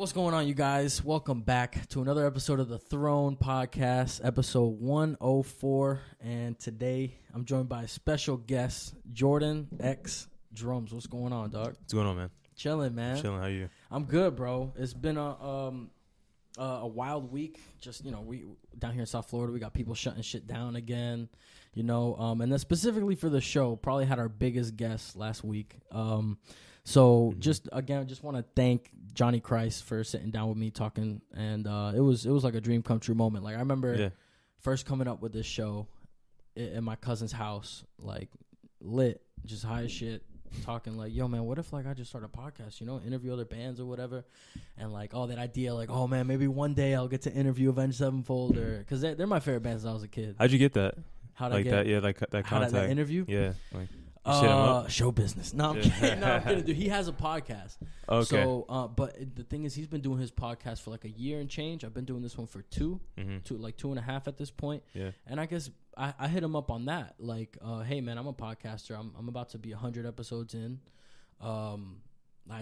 What's going on, you guys? Welcome back to another episode of the Throne Podcast, episode 104. And today I'm joined by a special guest, JordanXDrums. What's going on, dog? What's going on, man? Chilling, man. Chilling. How are you? I'm good, bro. It's been a wild week. Just, we down here in South Florida, we got people shutting shit down again, and then specifically for the show, probably had our biggest guest last week. Just want to thank Johnny Christ for sitting down with me talking, and it was like a dream come true moment. Like, I remember first coming up with this show in my cousin's house, like lit, just high as shit, talking like, yo, man, what if like I just start a podcast, interview other bands or whatever, and like all that idea, like, oh man, maybe one day I'll get to interview Avenged Sevenfold, or because they're my favorite bands since I was a kid. How'd you get that? How'd I get that? Yeah, like that contact. That interview? Yeah. Like, show business. No, I'm kidding. No, I'm kidding, dude. He has a podcast. Okay. So, but the thing is, he's been doing his podcast for like a year and change. I've been doing this one for two, like 2.5 at this point. Yeah. And I guess I hit him up on that. Like, hey man, I'm a podcaster. I'm about to be 100 episodes in. I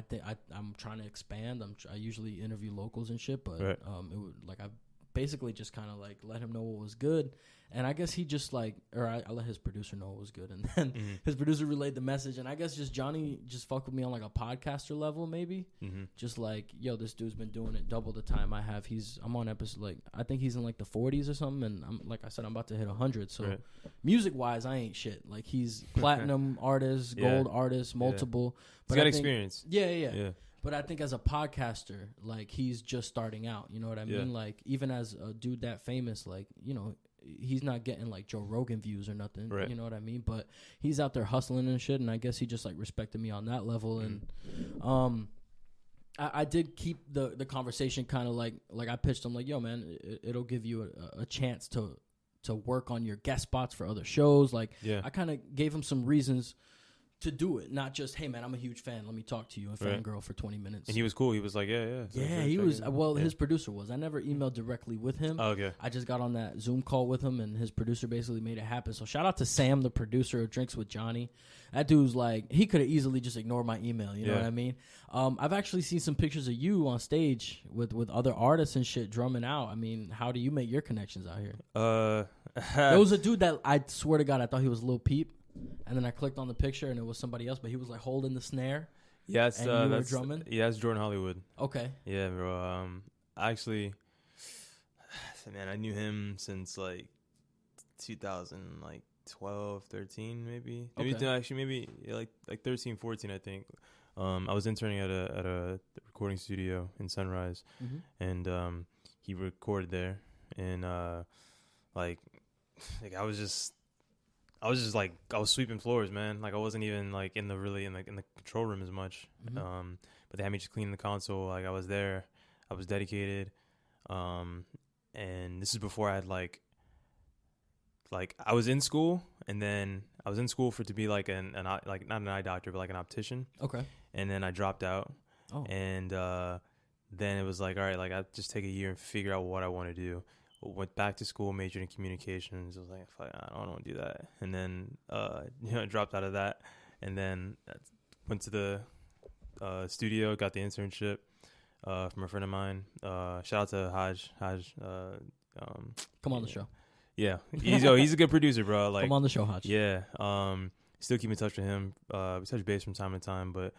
think I'm trying to expand. I usually interview locals and shit, but it would, like, I basically just kind of like let him know what was good. And I guess he just like, or I let his producer know it was good. And then his producer relayed the message. And I guess just Johnny just fucked with me on like a podcaster level, maybe. Just like, yo, this dude's been doing it double the time I have. I'm on episode, like, I think he's in like the 40s or something. And I'm, like I said, I'm about to hit 100. So music wise, I ain't shit. Like, he's platinum artist, gold artist, multiple. But he's got experience. Yeah. But I think as a podcaster, like, he's just starting out. You know what I mean? Like, even as a dude that famous, like, he's not getting like Joe Rogan views or nothing. You know what I mean? But he's out there hustling and shit. And I guess he just like respected me on that level. And I did keep the conversation kind of like I pitched him like, yo, man, it'll give you a chance to work on your guest spots for other shows. Like, I kind of gave him some reasons to do it, not just, hey man, I'm a huge fan, let me talk to you and fangirl for 20 minutes. And he was cool. He was like, yeah. He was. Well, his producer was. I never emailed directly with him. Oh, okay. I just got on that Zoom call with him, and his producer basically made it happen. So shout out to Sam, the producer of Drinks with Johnny. That dude's like, he could have easily just ignored my email. You know what I mean? I've actually seen some pictures of you on stage with other artists and shit drumming out. I mean, how do you make your connections out here? There was a dude that I swear to God, I thought he was Lil Peep. And then I clicked on the picture, and it was somebody else, but he was like holding the snare. Yeah, and you were drumming. Yeah, it's Jordan Hollywood. Okay. Yeah, bro. Actually, man, I knew him since like 2012, 13, maybe. Maybe like 13, 14, I think. I was interning at a recording studio in Sunrise, and he recorded there, and like I was sweeping floors, man. Like, I wasn't even like in the control room as much. But they had me just cleaning the console. Like, I was there, I was dedicated. And this is before I had like I was in school, and then I was in school to be like like not an eye doctor, but like an optician. Okay. And then I dropped out. Oh. And then it was like, all right, like, I just take a year and figure out what I want to do. Went back to school, majored in communications. I was like, I don't want to do that. And then, dropped out of that. And then went to the studio, got the internship from a friend of mine. Shout out to Haj. Come on the show. Yeah, he's a good producer, bro. Like, come on the show, Haj. Yeah. Still keep in touch with him. We touch base from time to time, but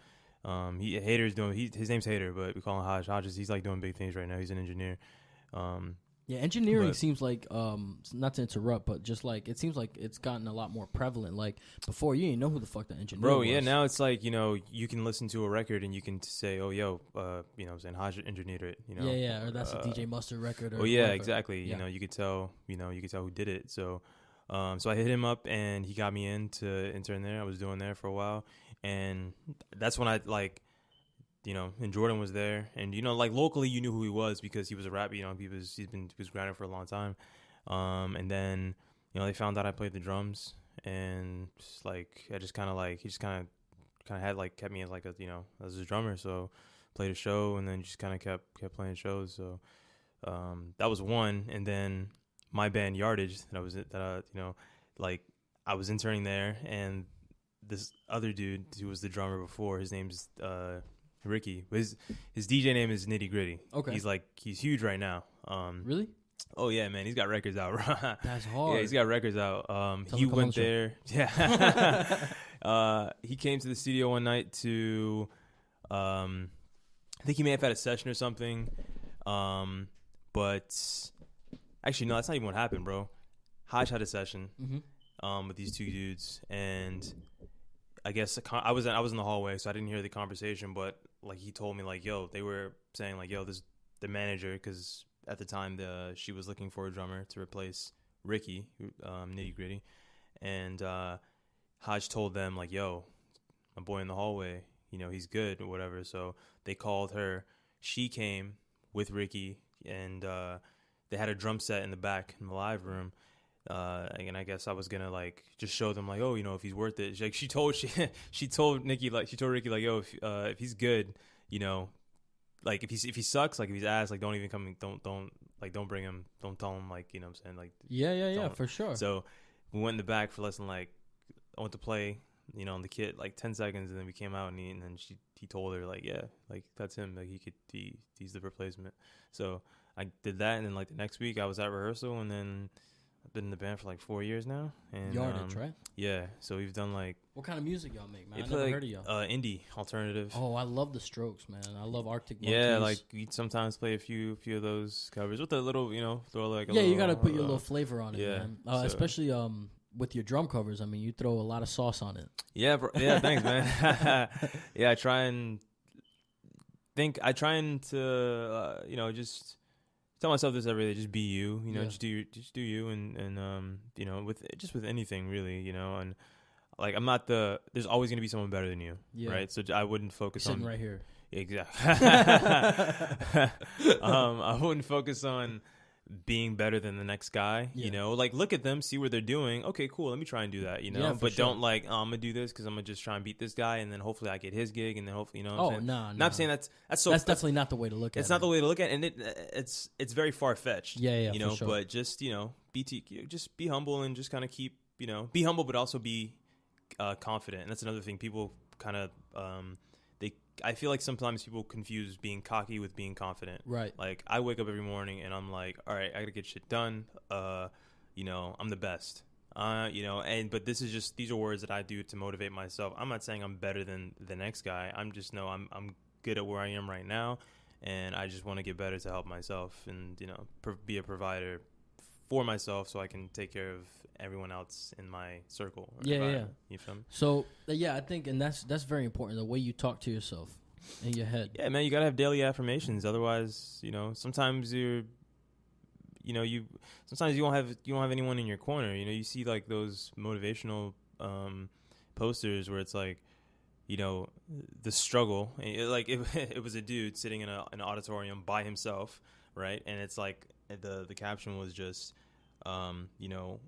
his name's Hater, but we call him Haj. Haj he's like doing big things right now. He's an engineer. Yeah, engineering seems like, not to interrupt, but just like, it seems like it's gotten a lot more prevalent. Like, before, you didn't know who the fuck the engineer was. Bro, yeah, now it's like, you can listen to a record and you can say, oh, yo, I'm saying, Haj engineered it, Yeah, or that's a DJ Mustard record. Or yeah, exactly. Yeah. You could tell who did it. So, so I hit him up, and he got me in to intern there. I was doing there for a while, and that's when I, like, and Jordan was there, and like, locally you knew who he was because he was a rapper. He was grinding for a long time, and then they found out I played the drums, and just like he just kind of had like kept me as like as a drummer. So played a show, and then just kind of kept playing shows. So that was one, and then my band Yardage I was interning there, and this other dude who was the drummer before, his name's Ricky. His DJ name is Nitty Gritty. Okay. He's huge right now. Really? Oh yeah, man. He's got records out. That's hard. Yeah, he's got records out. He went there. Yeah. He came to the studio one night to, I think he may have had a session or something. But actually, no, that's not even what happened, bro. Haj had a session with these two dudes, and I guess I was in the hallway, so I didn't hear the conversation. But like he told me, like, yo, they were saying like, yo, this the manager, because at the time she was looking for a drummer to replace Ricky, Nitty Gritty, and Haj told them like, yo, my boy in the hallway, you know, he's good or whatever. So they called her. She came with Ricky, and they had a drum set in the back in the live room. And I guess I was gonna like just show them like, oh, you know, if he's worth it. She told Ricky like, yo, if he's good, you know, like if he sucks, like if he's ass, like don't even come, don't bring him, don't tell him, like, you know what I'm saying, like yeah, for sure. So we went in the back for less than like, I went to play, you know, on the kit like 10 seconds, and then we came out, and then he told her like, yeah, like that's him, like he's the replacement. So I did that, and then like the next week I was at rehearsal, and then I've been in the band for like 4 years now. And Yardage, right? Yeah. So we've done like. What kind of music y'all make, man? I never never heard of y'all. Indie, alternative. Oh, I love the Strokes, man. I love Arctic Monkeys. Yeah, like we sometimes play a few of those covers with a little, you know, throw like a yeah, little, you got to put your little flavor on it, yeah, man. Especially with your drum covers. I mean, you throw a lot of sauce on it. Yeah, bro. Yeah, thanks, man. Yeah, I try and you know, just tell myself this every day: just be you. You know, just do you, and you know, with anything really, you know, and like I'm not there's always gonna be someone better than you, right? So I wouldn't focus on sitting right here. Exactly. I wouldn't focus on being better than the next guy, you know, like look at them, see what they're doing. Okay, cool. Let me try and do that, you know, but don't like, I'm going to do this because I'm going to just try and beat this guy. And then hopefully I get his gig, and then hopefully, you know what I'm saying? No. Not saying that's definitely not the way to look at it. It's not the way to look at it. And it's very far fetched, you know, but just, you know, just be humble and just kind of keep, you know, be humble, but also be confident. And that's another thing people kind of, I feel like sometimes people confuse being cocky with being confident. Right. Like I wake up every morning and I'm like, all right, I got to get shit done. You know, I'm the best. You know, but these are words that I do to motivate myself. I'm not saying I'm better than the next guy. I'm just I'm good at where I am right now, and I just want to get better to help myself and, you know, be a provider for myself so I can take care of everyone else in my circle. Yeah. You feel me? So, I think, and that's very important, the way you talk to yourself in your head. Yeah, man, you got to have daily affirmations. Otherwise, you know, sometimes sometimes you don't have anyone in your corner. You know, you see like those motivational posters where it's like, you know, the struggle. Like it was a dude sitting in an auditorium by himself, right? And it's like the caption was just, you know,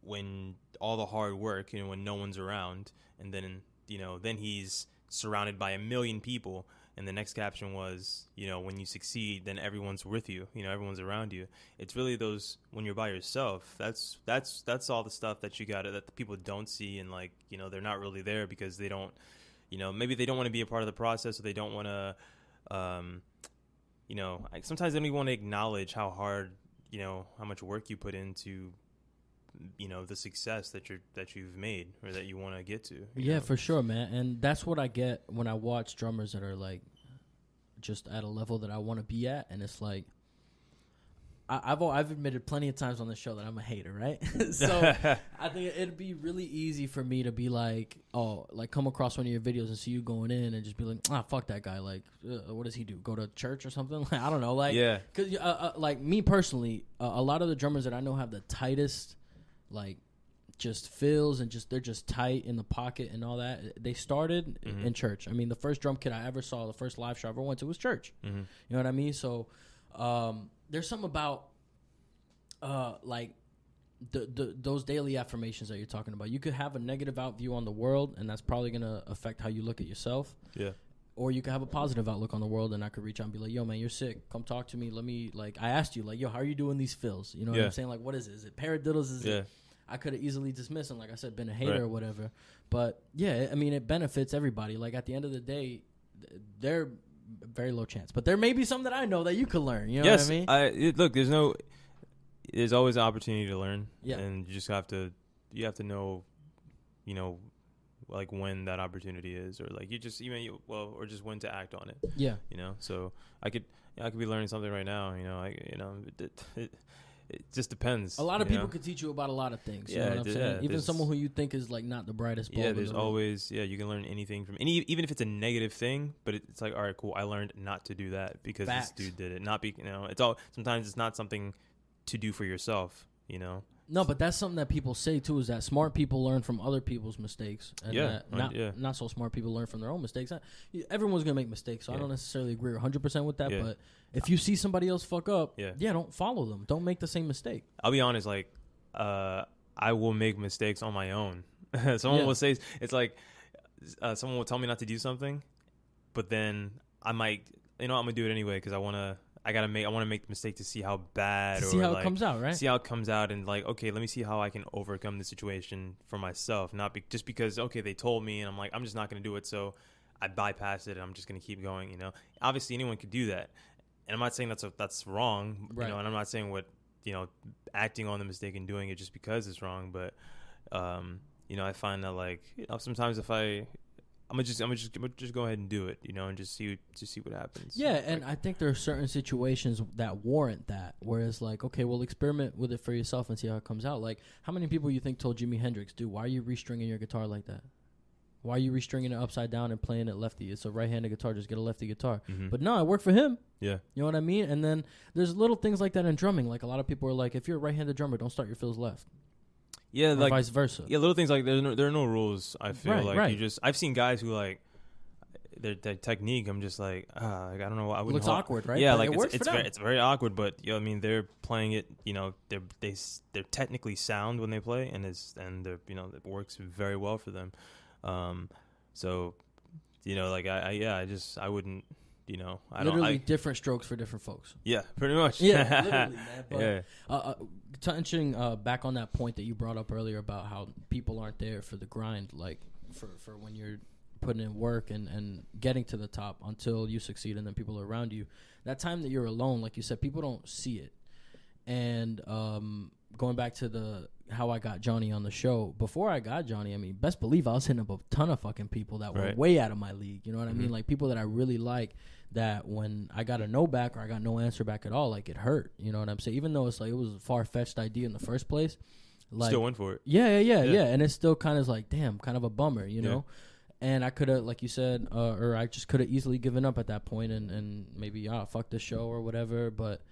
when all the hard work, you know, when no one's around, and then, you know, then he's surrounded by 1 million people. And the next caption was, you know, when you succeed, then everyone's with you, you know, everyone's around you. It's really those, when you're by yourself, that's all the stuff that you got that the people don't see. And like, you know, they're not really there because they don't, you know, maybe they don't want to be a part of the process, or they don't want to, you know, sometimes they don't even want to acknowledge how hard, you know, how much work you put into, you know, the success that you've made or that you want to get to. Yeah, know? For sure, man. And that's what I get when I watch drummers that are like just at a level that I want to be at. And it's like, I've admitted plenty of times on the show that I'm a hater, right? So I think it'd be really easy for me to be like, oh, like come across one of your videos and see you going in and just be like, fuck that guy. Like, what does he do? Go to church or something? Like, I don't know. Like, yeah. Cause like me personally, a lot of the drummers that I know have the tightest, like, just feels and they're just tight in the pocket and all that. They started in church. I mean, the first drum kit I ever saw, the first live show I ever went to was church. You know what I mean? So there's something about like those daily affirmations that you're talking about. You could have a negative outview on the world, and that's probably gonna affect how you look at yourself. Yeah. Or you could have a positive outlook on the world, and I could reach out and be like, yo, man, you're sick. Come talk to me. Let me, like, I asked you, like, yo, how are you doing these fills? You know what I'm saying? Like, what is it? Is it paradiddles? Is it? I could have easily dismissed and, like I said, been a hater or whatever. But, yeah, I mean, it benefits everybody. Like, at the end of the day, they're very low chance. But there may be some that I know that you could learn. You know what I mean? Look, there's always an opportunity to learn. Yeah. And you just have to know, like when that opportunity is, or like or just when to act on it. Yeah. So I could be learning something right now. It just depends. A lot of people could teach you about a lot of things. You know what I'm saying? Even someone who you think is like not the brightest bulb. Yeah, there's always you can learn anything from even if it's a negative thing, but it's like, all right, cool. I learned not to do that because this dude did it. Not it's all sometimes it's not something to do for yourself. No, but that's something that people say too, is that smart people learn from other people's mistakes. And not so smart people learn from their own mistakes. Everyone's going to make mistakes, so I don't necessarily agree 100% with that. But if you see somebody else fuck up, don't follow them. Don't make the same mistake. I'll be honest, like, I will make mistakes on my own. Someone will say, it's like, someone will tell me not to do something, but then I might, I'm going to do it anyway because I want to make the mistake to see how bad, see how it comes out, right? See how it comes out, and like, okay, let me see how I can overcome the situation for myself. Not just because, okay, they told me, and I'm like, I'm just not going to do it, so I bypass it, and I'm just going to keep going. Obviously, anyone could do that, and I'm not saying that's wrong, right. And I'm not saying acting on the mistake and doing it just because it's wrong, but I find that like sometimes if I'm gonna just go ahead and do it, and just see what happens. Yeah, and I think there are certain situations that warrant that, where it's like, okay, well, experiment with it for yourself and see how it comes out. Like, how many people you think told Jimi Hendrix, dude, why are you restringing your guitar like that? Why are you restringing it upside down and playing it lefty? It's a right-handed guitar, just get a lefty guitar. Mm-hmm. But no, it worked for him. Yeah. You know what I mean? And then there's little things like that in drumming. Like, a lot of people are like, if you're a right-handed drummer, don't start your fills left. Yeah, or like vice versa. Yeah, little things like there are no rules. I feel right. I've seen guys who like their technique. I'm just like, I don't know. I wouldn't. Looks awkward, right? Yeah, but like it works it's very awkward. But they're playing it. They're technically sound when they play, and it works very well for them. So, like I wouldn't. Literally different strokes for different folks. Yeah, pretty much. Yeah, literally, man. But, touching back on that point that you brought up earlier about how people aren't there for the grind, like for when you're putting in work and getting to the top until you succeed, and then people are around you. That time that you're alone, like you said, people don't see it. And going back to how I got Johnny on the show, before I got Johnny, best believe I was hitting up a ton of fucking people that were way out of my league. You know what I mean? Like people that I really like, that when I got a no back or I got no answer back at all, like it hurt. You know what I'm saying? Even though it's like it was a far-fetched idea in the first place. Like, still went for it. Yeah. And it's still kind of like, damn, kind of a bummer, you know? And I could have, like you said, or I just could have easily given up at that point and maybe, fuck this show or whatever. But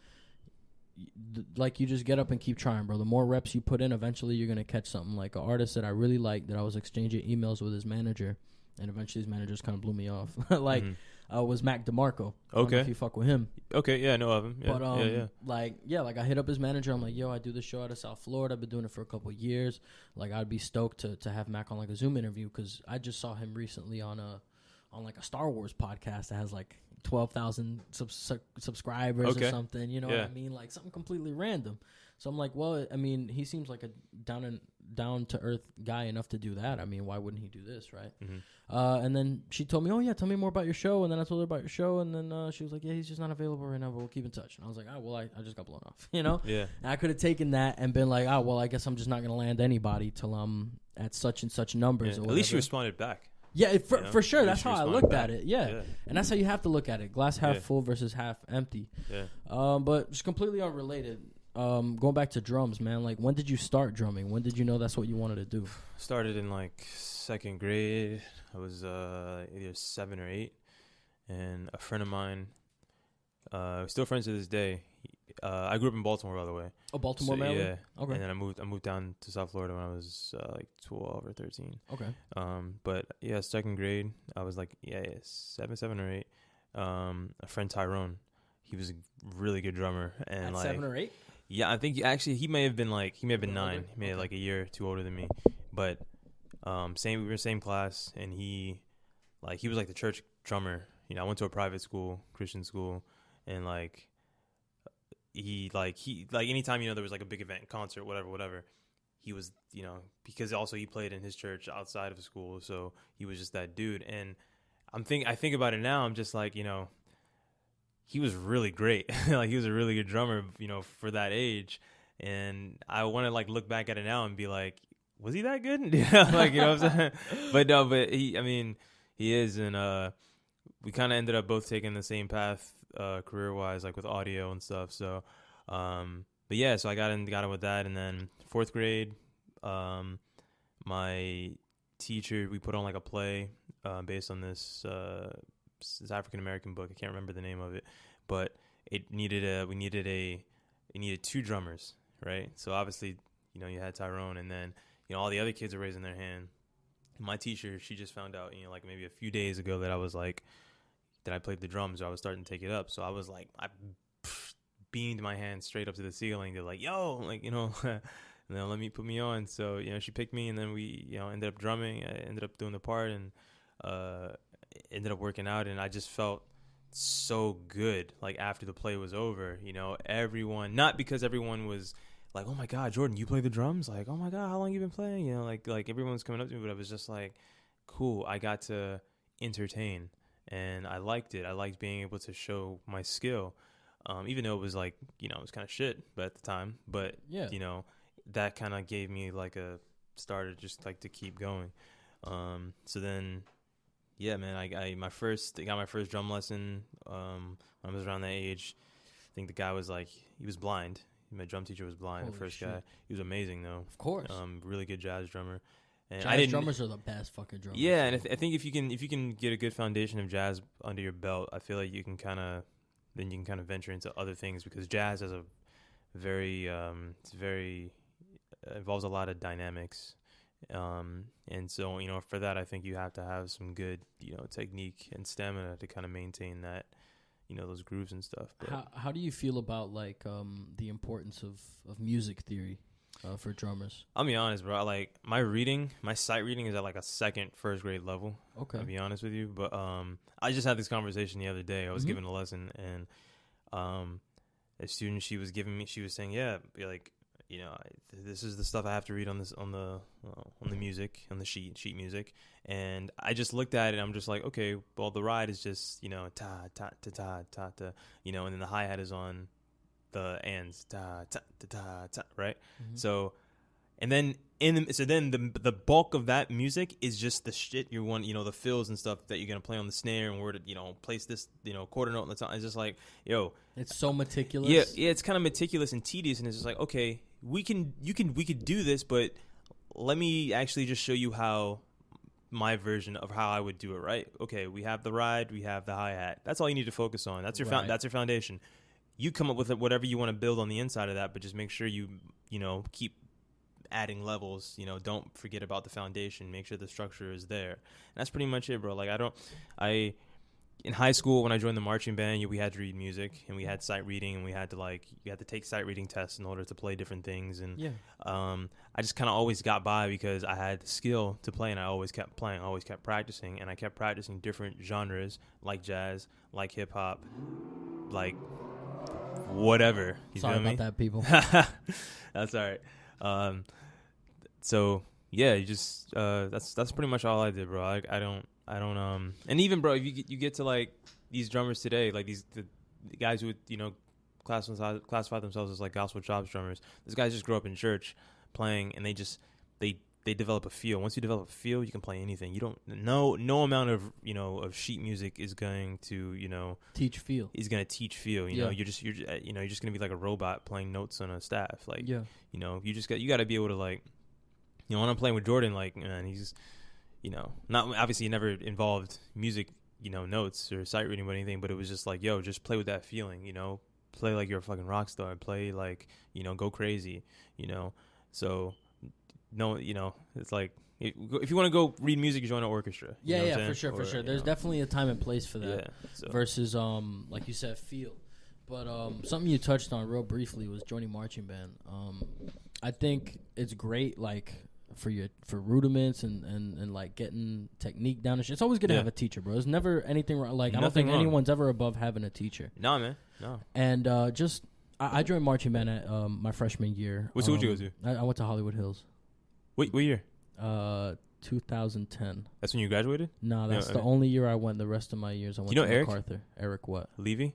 like, you just get up and keep trying, bro. The more reps you put in, eventually you're going to catch something. Like an artist that I really liked, that I was exchanging emails with his manager, and eventually his managers kind of blew me off. Like, was Mac DeMarco. I don't know if you fuck with him. Okay, yeah, I know of him. Yeah, but like I hit up his manager. I'm like, yo, I do this show out of South Florida. I've been doing it for a couple of years. Like, I'd be stoked to have Mac on like a Zoom interview, because I just saw him recently on like a Star Wars podcast that has like 12,000 subscribers or something. You know what I mean? Like something completely random. So I'm like, well, he seems like a down to earth guy enough to do that. Why wouldn't he do this, right? And then she told me, oh yeah, tell me more about your show. And then I told her about your show, and then she was like, yeah, he's just not available right now, but we'll keep in touch. And I was like, I just got blown off, you know? Yeah. And I could have taken that and been like, well, I guess I'm just not gonna land anybody till I'm at such and such numbers. Or at least you responded back. Yeah, for sure. That's how I looked at it. Yeah. And that's how you have to look at it. Glass half full versus half empty. Yeah. But just completely unrelated. Going back to drums, man. Like, when did you start drumming? When did you know that's what you wanted to do? Started in like second grade. I was either 7 or 8, and a friend of mine, still friends to this day. I grew up in Baltimore, by the way. Oh, Baltimore, so, Maryland. Yeah. Okay. And then I moved down to South Florida when I was like 12 or 13. Okay. But yeah, second grade, I was like 7 or 8. A friend, Tyrone, he was a really good drummer, and at like 7 or 8. Yeah, I think he may have been 9. He may have like a year or two older than me, but we were same class, and he was like the church drummer. I went to a private school, Christian school, and like he anytime there was like a big event, concert, whatever, he was, because also he played in his church outside of school, so he was just that dude. And I think about it now. I'm just like, he was really great. Like, he was a really good drummer, for that age. And I want to like look back at it now and be like, was he that good? Like, what I'm saying? But no, but he is. And we kind of ended up both taking the same path, career wise, like with audio and stuff. So, but yeah, so I got in with that. And then 4th grade, my teacher, we put on like a play, based on this African American book. I can't remember the name of it, but it needed 2 drummers, right? So obviously, you had Tyrone, and then all the other kids are raising their hand. My teacher, she just found out, like maybe a few days ago that I played the drums, or I was starting to take it up. So I was like, I beamed my hand straight up to the ceiling. They're like, yo, like, and then put me on. So, she picked me, and then we, ended up drumming. I ended up doing the part, and ended up working out. And I just felt so good, like, after the play was over. Everyone, not because everyone was like, oh my God, Jordan, you play the drums? Like, oh my God, how long you been playing? Like everyone's coming up to me, but I was just like, cool. I got to entertain, and I liked it. I liked being able to show my skill, even though it was like, it was kind of shit, but at the time, but yeah, that kind of gave me like a started just like to keep going. So then, yeah, man, I got my first drum lesson when I was around that age. I think the guy was like, he was blind. My drum teacher was blind. Holy the first shit. Guy. He was amazing though. Of course. Really good jazz drummer. And jazz drummers are the best fucking drummers. Yeah, and I think if you can get a good foundation of jazz under your belt, I feel like you can kind of venture into other things, because jazz is a very involves a lot of dynamics. And so, for that, I think you have to have some good, technique and stamina to kind of maintain that, those grooves and stuff. But how do you feel about like the importance of music theory for drummers? I'll be honest, bro. Like my sight reading is at like a first grade level. Okay. I'll be honest with you. But I just had this conversation the other day. I was giving a lesson, and a student, she was saying, yeah, like, this is the stuff I have to read on the music, on the sheet music. And I just looked at it, and I'm just like, okay, well, the ride is just, ta, ta, ta, ta, ta, ta, and then the hi-hat is on the ands, ta, ta, ta, ta, ta, right? Mm-hmm. So, and then the bulk of that music is just the shit you want, the fills and stuff that you're going to play on the snare, and where to, place this, quarter note on the top. It's just like, yo. It's so meticulous. Yeah, it's kind of meticulous and tedious, and it's just like, okay, we could do this, but let me actually just show you how my version of how I would do it, right? Okay, we have the ride, we have the hi-hat. That's all you need to focus on. That's your that's your foundation. You come up with whatever you want to build on the inside of that, but just make sure you keep adding levels. Don't forget about the foundation. Make sure the structure is there. And that's pretty much it, bro. Like in high school, when I joined the marching band, we had to read music, and we had sight reading, and you had to take sight reading tests in order to play different things. And I just kind of always got by because I had the skill to play, and I always kept playing, always kept practicing, and I kept practicing different genres, like jazz, like hip hop, like whatever. Sorry about that, people. That's all right. So yeah, you just that's pretty much all I did, bro. I don't and even, bro, if you get to like these drummers today, like the guys who would classify themselves as like gospel chops drummers, these guys just grew up in church playing, and they develop a feel. Once you develop a feel, you can play anything. You don't no amount of of sheet music is going to teach feel. Is going to teach feel. You're just going to be like a robot playing notes on a staff. Like you got to be able to, like, when I'm playing with Jordan, like, man, he's not obviously he never involved music, notes or sight reading or anything, but it was just like, yo, just play with that feeling, play like you're a fucking rock star, play like, go crazy, so no, it's like, if you want to go read music, you join an orchestra. For sure. There's definitely a time and place for that. Versus, like you said, feel. But something you touched on real briefly was joining marching band. I think it's great, like, for rudiments and like getting technique down and shit. It's always good to have a teacher, bro. There's never anything wrong. Like, I don't think anyone's ever above having a teacher. No, man. No. And I joined marching band at my freshman year. What school did you go to? I went to Hollywood Hills. What year? 2010. That's when you graduated? No, that's the only year I went. The rest of my years I went to Eric? MacArthur. Eric what? Levy?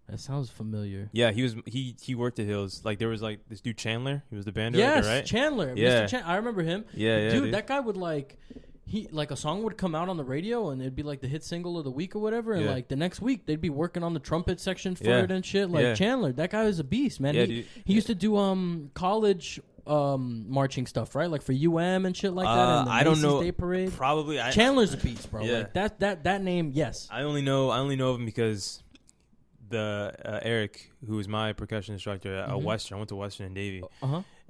That sounds familiar. Yeah, he worked at Hills. Like there was like this dude Chandler. He was the band director, right? Chandler. Yeah. Mr. I remember him. Yeah, dude, that guy would like a song would come out on the radio and it'd be like the hit single of the week or whatever, and like the next week they'd be working on the trumpet section for it and shit. Like Chandler, that guy was a beast, man. He used to do college marching stuff, right? Like for UM and shit like that. And the I don't know. Day Parade. Probably. Chandler's a beast, bro. Yeah. Like that name, yes. I only know of him because the Eric, who was my percussion instructor at Western. I went to Western and Davie.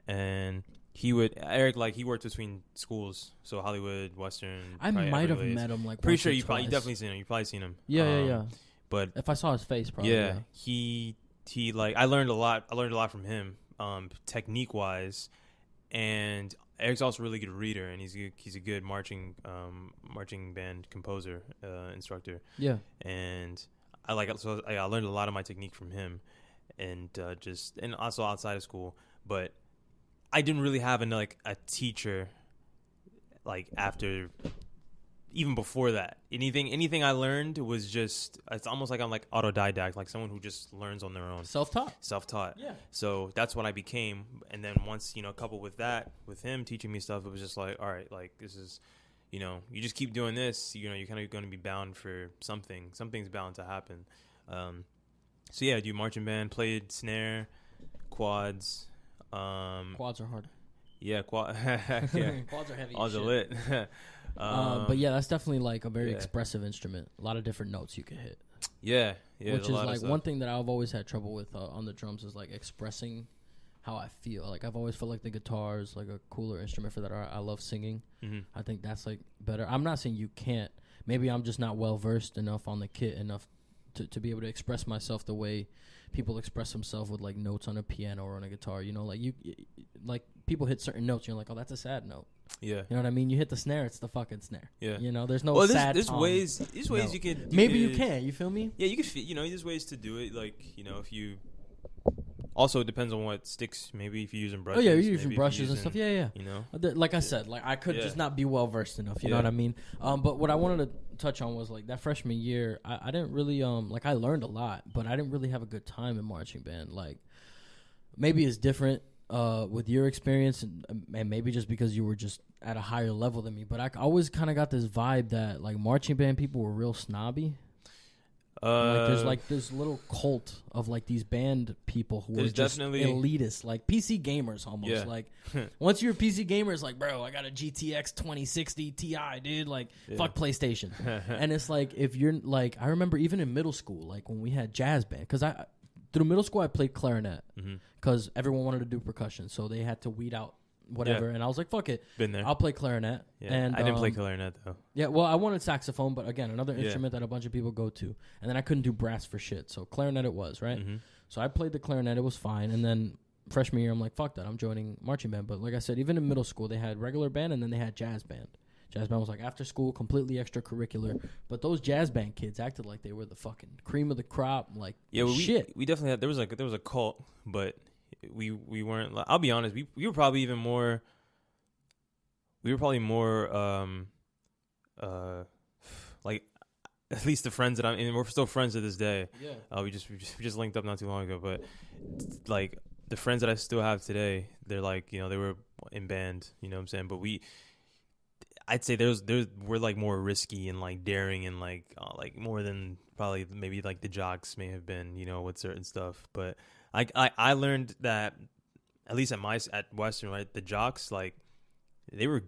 And he worked between schools, so Hollywood, Western. I might have met him like. Pretty sure you definitely seen him. You probably seen him. Yeah. But if I saw his face, probably. Yeah, he like I learned a lot. I learned a lot from him, technique wise, and Eric's also a really good reader, and he's a good marching band composer, instructor. Yeah, and I learned a lot of my technique from him, and also outside of school, but I didn't really have a teacher like after, even before that. Anything I learned was just, it's almost like I'm like autodidact, like someone who just learns on their own. Self-taught. Yeah. So that's what I became. And then once, coupled with that, with him teaching me stuff, it was just like, all right, like this is, you just keep doing this, you're kind of going to be bound for something. Something's bound to happen. So yeah, I do marching band, played snare, quads. Quads are hard. Yeah, quads are heavy. Quads are lit. But yeah, that's definitely like a very expressive instrument. A lot of different notes you could hit. Yeah. Which is like one thing that I've always had trouble with on the drums is like expressing how I feel. Like I've always felt like the guitar is like a cooler instrument for that. I love singing. Mm-hmm. I think that's like better. I'm not saying you can't. Maybe I'm just not well versed enough on the kit enough to be able to express myself the way people express themselves with like notes on a piano or on a guitar. Like you like people hit certain notes, you're like, oh, that's a sad note. Yeah. You know what I mean? You hit the snare, it's the fucking snare. Yeah. There's no sad there's ways you could maybe you can, you feel me? Yeah, you could there's ways to do it, like, if you also it depends on what sticks. Maybe if you're using brushes. Oh yeah, you're using brushes and stuff. Yeah. Like I said, like I could just not be well versed enough. You know what I mean? But what I wanted to touch on was like that freshman year. I didn't really like I learned a lot, but I didn't really have a good time in marching band. Like maybe it's different with your experience, and maybe just because you were just at a higher level than me. But I always kind of got this vibe that like marching band people were real snobby. Like there's like this little cult of like these band people who are just elitist, like PC gamers almost. Yeah. Like once you're a PC gamer, it's like, bro, I got a GTX 2060 Ti, dude. Like fuck PlayStation. And it's like if you're like, I remember even in middle school, like when we had jazz band, because through middle school I played clarinet because everyone wanted to do percussion, so they had to weed out whatever, and I was like, fuck it. Been there. I'll play clarinet. Yeah. And I didn't play clarinet though. Yeah, well, I wanted saxophone, but again, another instrument that a bunch of people go to. And then I couldn't do brass for shit, so clarinet it was, right? Mm-hmm. So I played the clarinet, it was fine. And then freshman year, I'm like, fuck that, I'm joining marching band. But like I said, even in middle school, they had regular band and then they had jazz band. Jazz band was like after school, completely extracurricular. But those jazz band kids acted like they were the fucking cream of the crop. Like, shit. We definitely had, there was a cult, but we weren't, I'll be honest, we were probably even more... We were probably more, like, at least the friends that and we're still friends to this day. Yeah. We just linked up not too long ago, but like the friends that I still have today, they're like, they were in band, you know what I'm saying? But I'd say we're like more risky and like daring and like more than probably maybe like the jocks may have been, with certain stuff. But I learned that at least at Western, right, the jocks, like, they were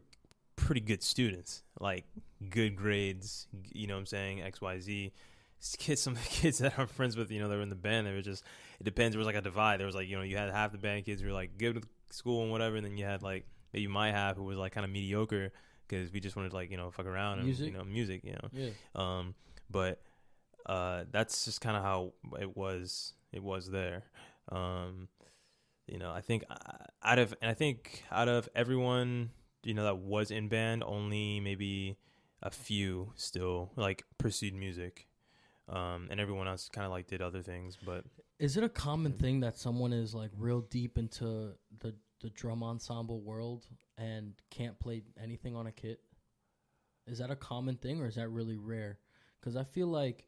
pretty good students, like good grades, you know what I'm saying, XYZ. Some of the kids that I'm friends with, they were in the band, they were just, it depends, there was like a divide. There was like, you had half the band kids who were like good with school and whatever, and then you had like maybe my half who was like kind of mediocre because we just wanted to like, fuck around and music, Yeah. But that's just kind of how it was there. I think out of everyone, that was in band, only maybe a few still like pursued music, and everyone else kind of like did other things. But is it a common thing that someone is like real deep into the the drum ensemble world and can't play anything on a kit? Is that a common thing, or is that really rare? Because I feel like,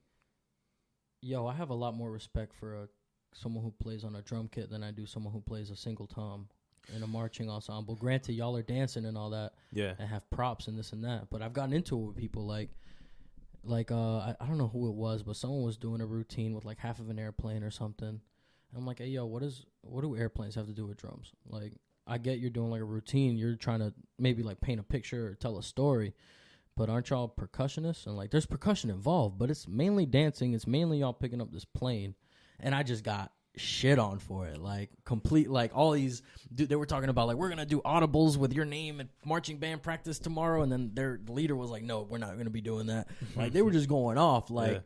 I have a lot more respect for someone who plays on a drum kit than I do someone who plays a single tom in a marching ensemble. Granted, y'all are dancing and all that, and have props and this and that. But I've gotten into it with people like I don't know who it was, but someone was doing a routine with like half of an airplane or something. And I'm like, hey, yo, what do airplanes have to do with drums? Like, I get you're doing like a routine. You're trying to maybe like paint a picture or tell a story. But aren't y'all percussionists? And like, there's percussion involved, but it's mainly dancing. It's mainly y'all picking up this plane. And I just got shit on for it. Like, complete, like, all these, they were talking about, like, we're going to do audibles with your name at marching band practice tomorrow. And then their leader was like, no, we're not going to be doing that. Like, they were just going off. Like,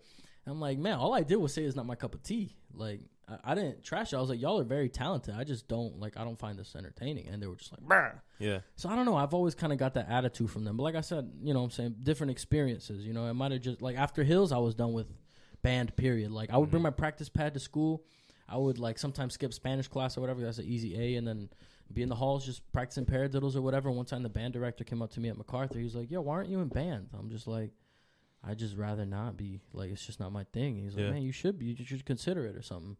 I'm like, man, all I did was say it's not my cup of tea. Like, I didn't trash it. I was like, y'all are very talented. I just don't, like, I don't find this entertaining. And they were just like, brr. Yeah. So I don't know. I've always kind of got that attitude from them. But like I said, you know what I'm saying, different experiences. You know, it might have just, like, after Hills, I was done with band, period. Like, I would bring my practice pad to school. I would, like, sometimes skip Spanish class or whatever. That's an easy A. And then be in the halls just practicing paradiddles or whatever. One time the band director came up to me at MacArthur. He was like, yo, why aren't you in band? I'm just like, I just rather not be. Like, it's just not my thing. He's like, man, you should be. You should consider it or something.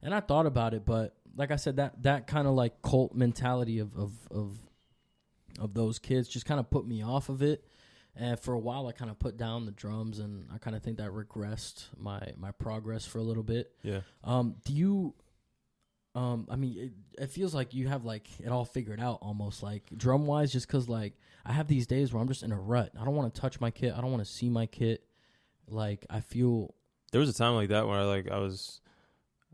And I thought about it, but like I said, that kind of like cult mentality of those kids just kind of put me off of it. And for a while, I kind of put down the drums, and I kind of think that regressed my progress for a little bit. Yeah. Do you? I mean, it feels like you have like it all figured out almost, like drum wise, just because like I have these days where I'm just in a rut. I don't want to touch my kit. I don't want to see my kit. Like, I feel there was a time like that where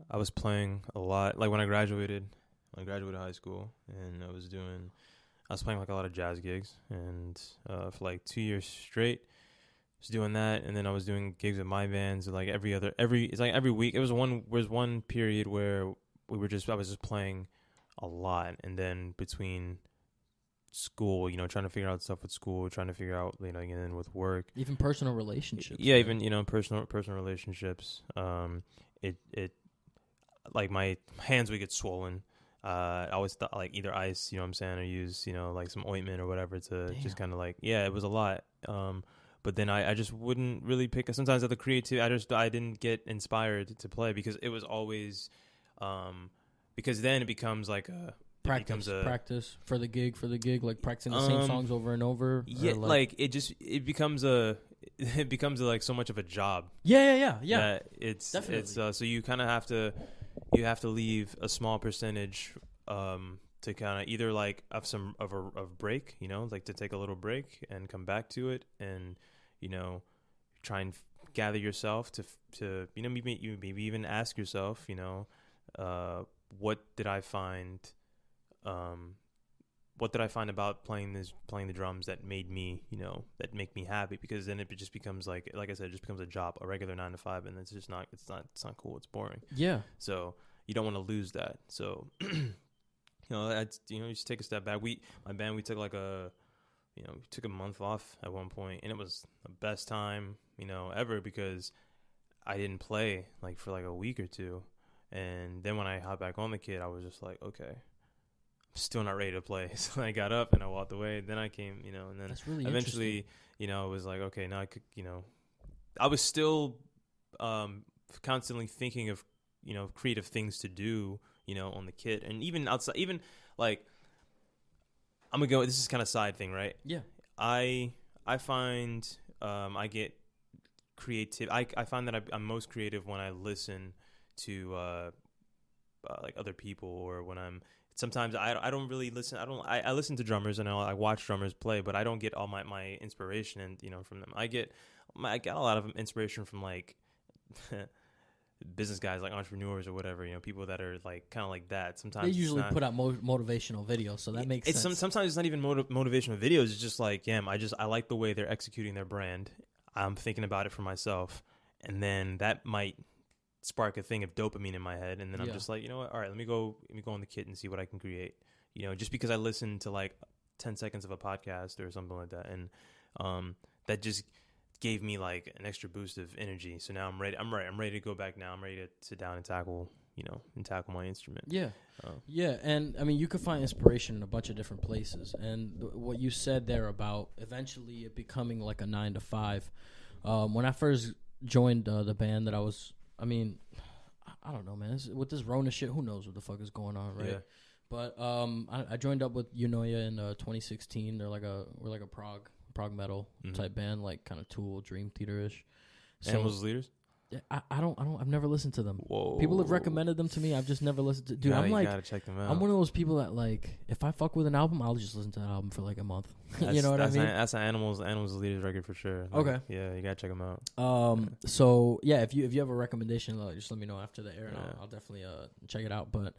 I was playing a lot. Like when I graduated high school, and I was playing like a lot of jazz gigs, and for like 2 years straight, I was doing that. And then I was doing gigs with my bands like every week. It was one period where I was just playing a lot. And then between school, you know, trying to figure out stuff with school, trying to figure out, you know, and then with work, even personal relationships. Yeah, right? Even, you know, personal relationships. It like my hands would get swollen. I always thought like either ice, you know what I'm saying, or use, you know, like some ointment or whatever to just kind of like, it was a lot. But then I just wouldn't really pick. Sometimes at the creative, I didn't get inspired to play because it was always, because then it becomes like a practice for the gig, like practicing the same songs over and over. Yeah, like it becomes like so much of a job. Yeah. It's definitely. It's so you kind of have to leave a small percentage to kind of either like have some of a break, you know, like to take a little break and come back to it, and you know, try and gather yourself to you know, maybe even ask yourself, you know, what did I find about playing the drums that made me, you know, that make me happy? Because then it just becomes like I said, it just becomes a job, a regular 9 to 5, and it's not cool. It's boring. Yeah. So you don't want to lose that. So, you know, you just take a step back. My band, we took like we took a month off at one point, and it was the best time, you know, ever, because I didn't play like for like a week or two. And then when I hopped back on the kit, I was just like, okay, I'm still not ready to play. So I got up and I walked away. Then I came, you know, and then that's really eventually, you know, it was like, okay, now I could, you know, I was still constantly thinking of, you know, creative things to do, you know, on the kit. And even outside, even like, I'm going to go, this is kind of side thing, right? Yeah. I find I get creative. I find that I'm most creative when I listen to like other people, or when I'm sometimes I don't really listen. I listen to drummers and I watch drummers play, but I don't get all my inspiration and, you know, from them. I got a lot of inspiration from like business guys, like entrepreneurs or whatever, you know, people that are like kind of like that. Sometimes they usually put out motivational videos, so that makes sense. Sometimes it's not even motivational videos. It's just like, I like the way they're executing their brand. I'm thinking about it for myself, and then that might spark a thing of dopamine in my head, and then I'm just like, you know what, all right, let me go on the kit and see what I can create, you know, just because I listened to like 10 seconds of a podcast or something like that, and that just gave me like an extra boost of energy. So now I'm ready to go back now. I'm ready to sit down and tackle and tackle my instrument. Yeah. Yeah, and I mean, you could find inspiration in a bunch of different places. And what you said there about eventually it becoming like a 9 to 5. When I first joined the band that I was, I mean, I don't know, man. With this Rona shit, who knows what the fuck is going on, right? Yeah. But I joined up with Unoya in 2016. We're like a prog metal type band, like kind of Tool, Dream Theater-ish. So, Animals Leaders? I've never listened to them. Whoa. People have recommended them to me. I've just never listened to. Dude, I'm like, you gotta check them out. I'm one of those people that like, if I fuck with an album, I'll just listen to that album for like a month. You know what I mean? That's an Animals Leaders record for sure. Like, okay. Yeah, you gotta check them out. So yeah, if you have a recommendation, just let me know after the air, and I'll definitely check it out. But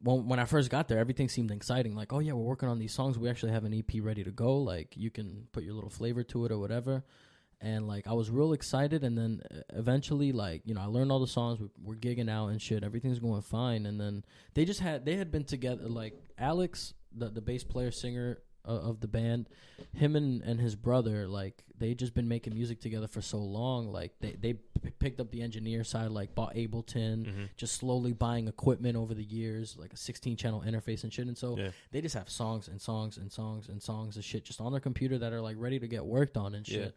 when I first got there, everything seemed exciting. Like, oh yeah, we're working on these songs. We actually have an EP ready to go. Like, you can put your little flavor to it or whatever. And like I was real excited, and then eventually, like, I learned all the songs. We're gigging out and shit. Everything's going fine. And then they had been together. Like Alex, the bass player singer of the band, him and his brother, like they just been making music together for so long. Like they picked up the engineer side, like bought Ableton, just slowly buying equipment over the years, like a 16-channel interface and shit. And so they just have songs and songs and songs and songs of shit just on their computer that are like ready to get worked on and shit. Yeah.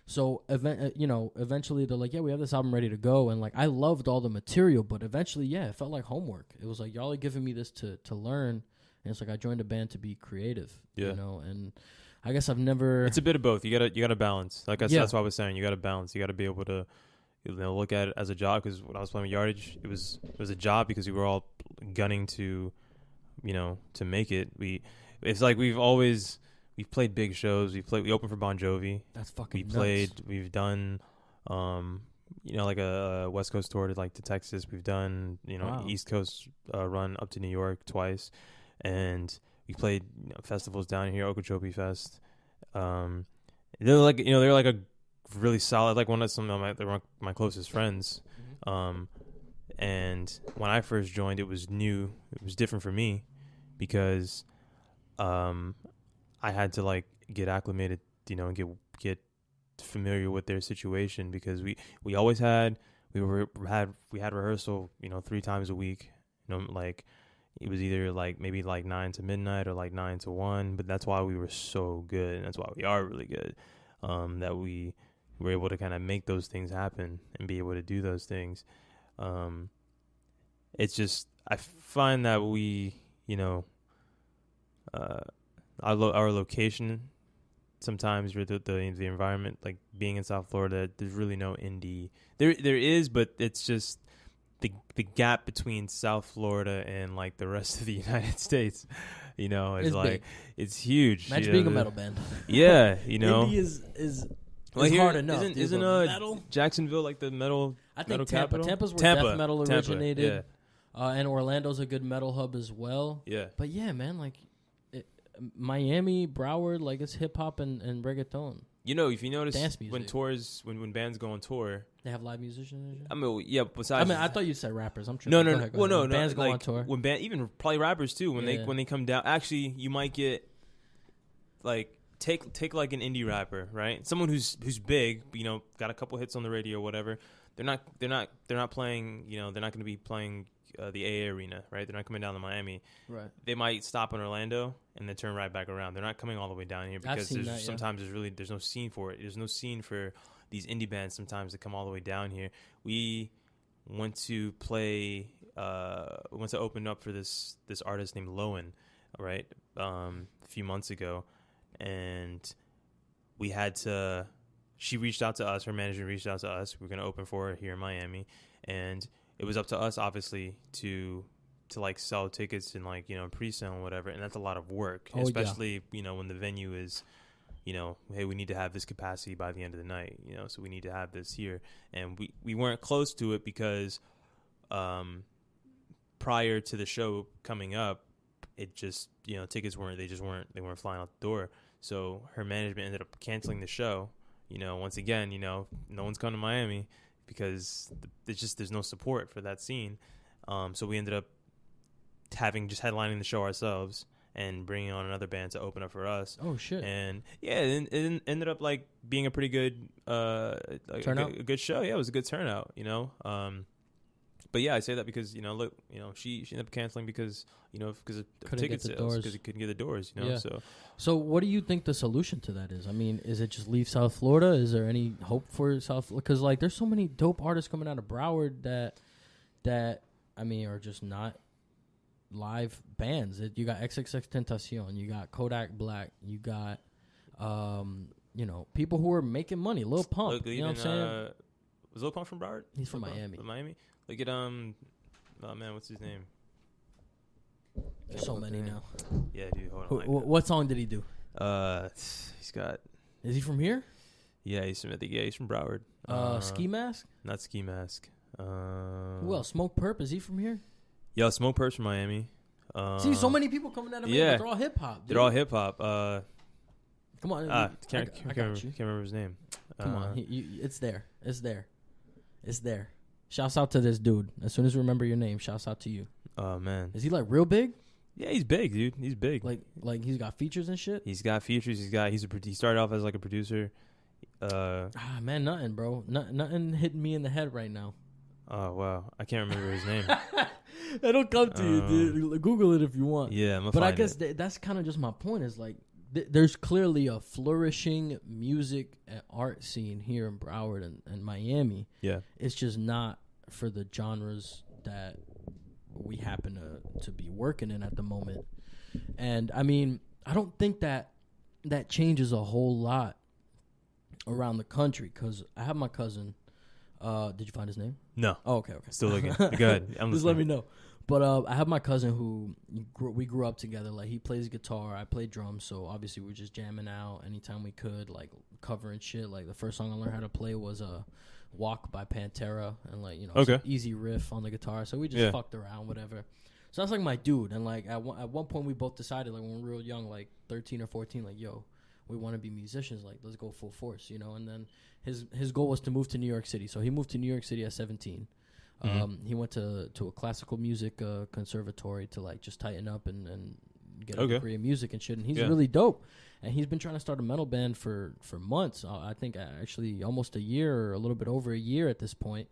So, eventually they're like, yeah, we have this album ready to go. And, like, I loved all the material, but eventually, it felt like homework. It was like, y'all are giving me this to learn. And it's like I joined a band to be creative, and I guess I've never... It's a bit of both. You gotta balance. Like that's what I was saying. You got to balance. You got to be able to look at it as a job, because when I was playing with Yardage, it was a job because we were all gunning to, to make it. It's like we've played big shows. We opened for Bon Jovi. That's fucking nuts. We've done, like a West Coast tour to Texas. We've done, East Coast run up to New York twice, and we played festivals down here, Okeechobee Fest. They're like a really solid, like one of my closest friends. And when I first joined, it was new. It was different for me because, I had to get acclimated, and get familiar with their situation, because we always had rehearsal, 3 times a week. It was either maybe 9 to midnight or 9 to 1, but that's why we were so good, and that's why we are really good. That we were able to kind of make those things happen and be able to do those things. It's just, I find that we, our location, sometimes with the environment, like being in South Florida, there's really no indie. There is, but it's just the gap between South Florida and the rest of the United States, is big. It's huge. Imagine being a metal band. Yeah, Indie is hard enough. Isn't metal? Jacksonville the metal? I think metal Tampa. capital? Tampa's where death metal originated. Yeah. And Orlando's a good metal hub as well. Yeah. But yeah, man, Miami, Broward, it's hip hop and reggaeton. If you notice when bands go on tour, they have live musicians. I mean, yeah. Besides, I thought you said rappers. I'm tripping. No. Well, no. Bands go on tour. When even probably rappers too. When they come down, actually, you might get take an indie rapper, right? Someone who's big, got a couple hits on the radio, or whatever. They're not playing. They're not going to be playing the AA Arena, right? They're not coming down to Miami. Right. They might stop in Orlando and then turn right back around. They're not coming all the way down here because sometimes there's no scene for it. There's no scene for these indie bands sometimes to come all the way down here. We went to open up for this artist named Lowen, right? A few months ago, and she reached out to us. Her manager reached out to us. We're going to open for her here in Miami, and it was up to us, obviously, to sell tickets and pre-sale and whatever, and that's a lot of work, especially when the venue is, hey, we need to have this capacity by the end of the night, so we need to have this here, and we weren't close to it because, prior to the show coming up, it just tickets weren't flying out the door, so her management ended up canceling the show. Once again, no one's coming to Miami, because there's no support for that scene. So we ended up headlining the show ourselves and bringing on another band to open up for us. Oh shit! And yeah, it ended up being a pretty good turnout. A good show. Yeah, it was a good turnout. But yeah, I say that because look, she ended up canceling because because of ticket sales, because he couldn't get the doors. So what do you think the solution to that is? I mean, is it just leave South Florida? Is there any hope for South? Because like, there's so many dope artists coming out of Broward that I mean are just not live bands. You got XXXTentacion, you got Kodak Black, you got people who are making money. Lil Pump, look, you know what I'm saying? Was Lil Pump from Broward? He's from Miami. Miami. Look at oh man, what's his name? There's so many now. Yeah, dude. Hold on. What song did he do? He's got. Is he from here? Yeah, he's from Broward. Ski Mask? Not Ski Mask. Who else? Smoke Perp. Is he from here? Yeah, Smoke Perp's from Miami. See, so many people coming out of Miami. Yeah. They're all hip hop. They're all hip hop. Come on. Can't remember his name. Come on. It's there. It's there. Shouts out to this dude. As soon as you remember your name, shouts out to you. Oh man, is he like real big? Yeah, he's big, dude. He's big. Like he's got features and shit. He's got features. He started off as like a producer. Man, nothing, bro. Nothing hitting me in the head right now. Oh wow, I can't remember his name. It'll come to you, dude. Google it if you want. Yeah, but I guess that's kind of just my point. Is like there's clearly a flourishing music and art scene here in Broward and Miami. Yeah, it's just not for the genres that we happen to be working in at the moment. And I mean, I don't think that changes a whole lot around the country, because I have my cousin. Did you find his name? No. Oh, okay. Still looking. Go ahead. Just let me know. But I have my cousin who we grew up together. Like, he plays guitar, I play drums, so obviously we were just jamming out anytime we could, like covering shit. Like, the first song I learned how to play was Walk by Pantera, and like, some easy riff on the guitar. So we just fucked around, whatever. So that's like my dude. And like at one point we both decided, like, when we were real young, like 13 or 14, like, yo, we want to be musicians, like, let's go full force, And then his goal was to move to New York City. So he moved to New York City at 17. He went to a classical music conservatory to like just tighten up and get a degree in music and shit. And he's really dope. And he's been trying to start a metal band for months. I think actually almost a year, or a little bit over a year at this point.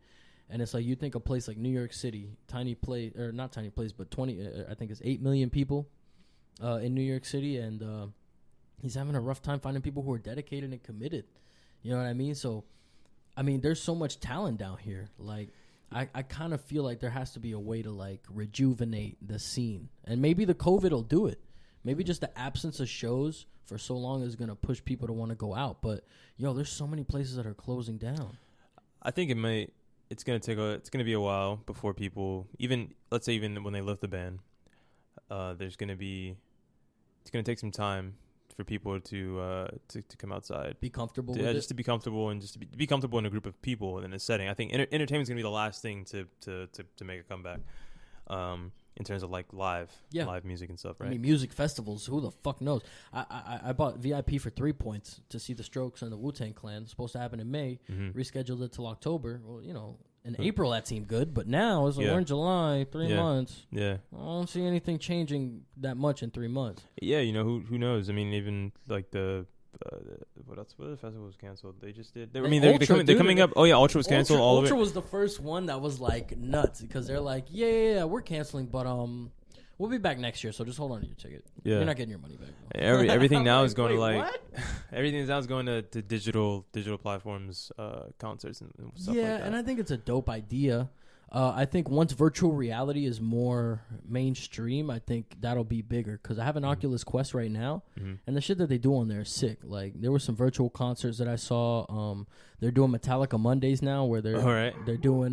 And it's like, you think a place like New York City, tiny place, or not tiny place, but I think it's 8 million people in New York City, and he's having a rough time finding people who are dedicated and committed. You know what I mean? So, I mean, there's so much talent down here. Like, I kind of feel like there has to be a way to, like, rejuvenate the scene. And maybe the COVID will do it. Maybe just the absence of shows for so long is going to push people to want to go out. But, there's so many places that are closing down. I think it's going to be a while before people, let's say even when they lift the ban, it's going to take some time for people to come outside, be comfortable. Yeah, just to be comfortable, and just to be comfortable in a group of people in a setting. I think entertainment's gonna be the last thing to make a comeback, in terms of like live music and stuff. Right? I mean, music festivals. Who the fuck knows? I bought VIP for 3 points to see the Strokes and the Wu-Tang Clan. It's supposed to happen in May. Rescheduled it till October. Well, in April that seemed good, but now it's like we're in July, 3 months. Yeah, I don't see anything changing that much in 3 months. Yeah, who knows? I mean, even like the what else? What other festival was canceled? They just did. They're coming up. Oh yeah, Ultra was canceled. Ultra was the first one that was like nuts, because they're like, yeah, we're canceling, but we'll be back next year, so just hold on to your ticket. Yeah, you're not getting your money back. Everything now like, is going to like what? Everything now is going to digital platforms, concerts and stuff like that. Yeah, and I think it's a dope idea. I think once virtual reality is more mainstream, I think that'll be bigger, because I have an Oculus Quest right now, and the shit that they do on there is sick. Like, there were some virtual concerts that I saw. They're doing Metallica Mondays now, where they're doing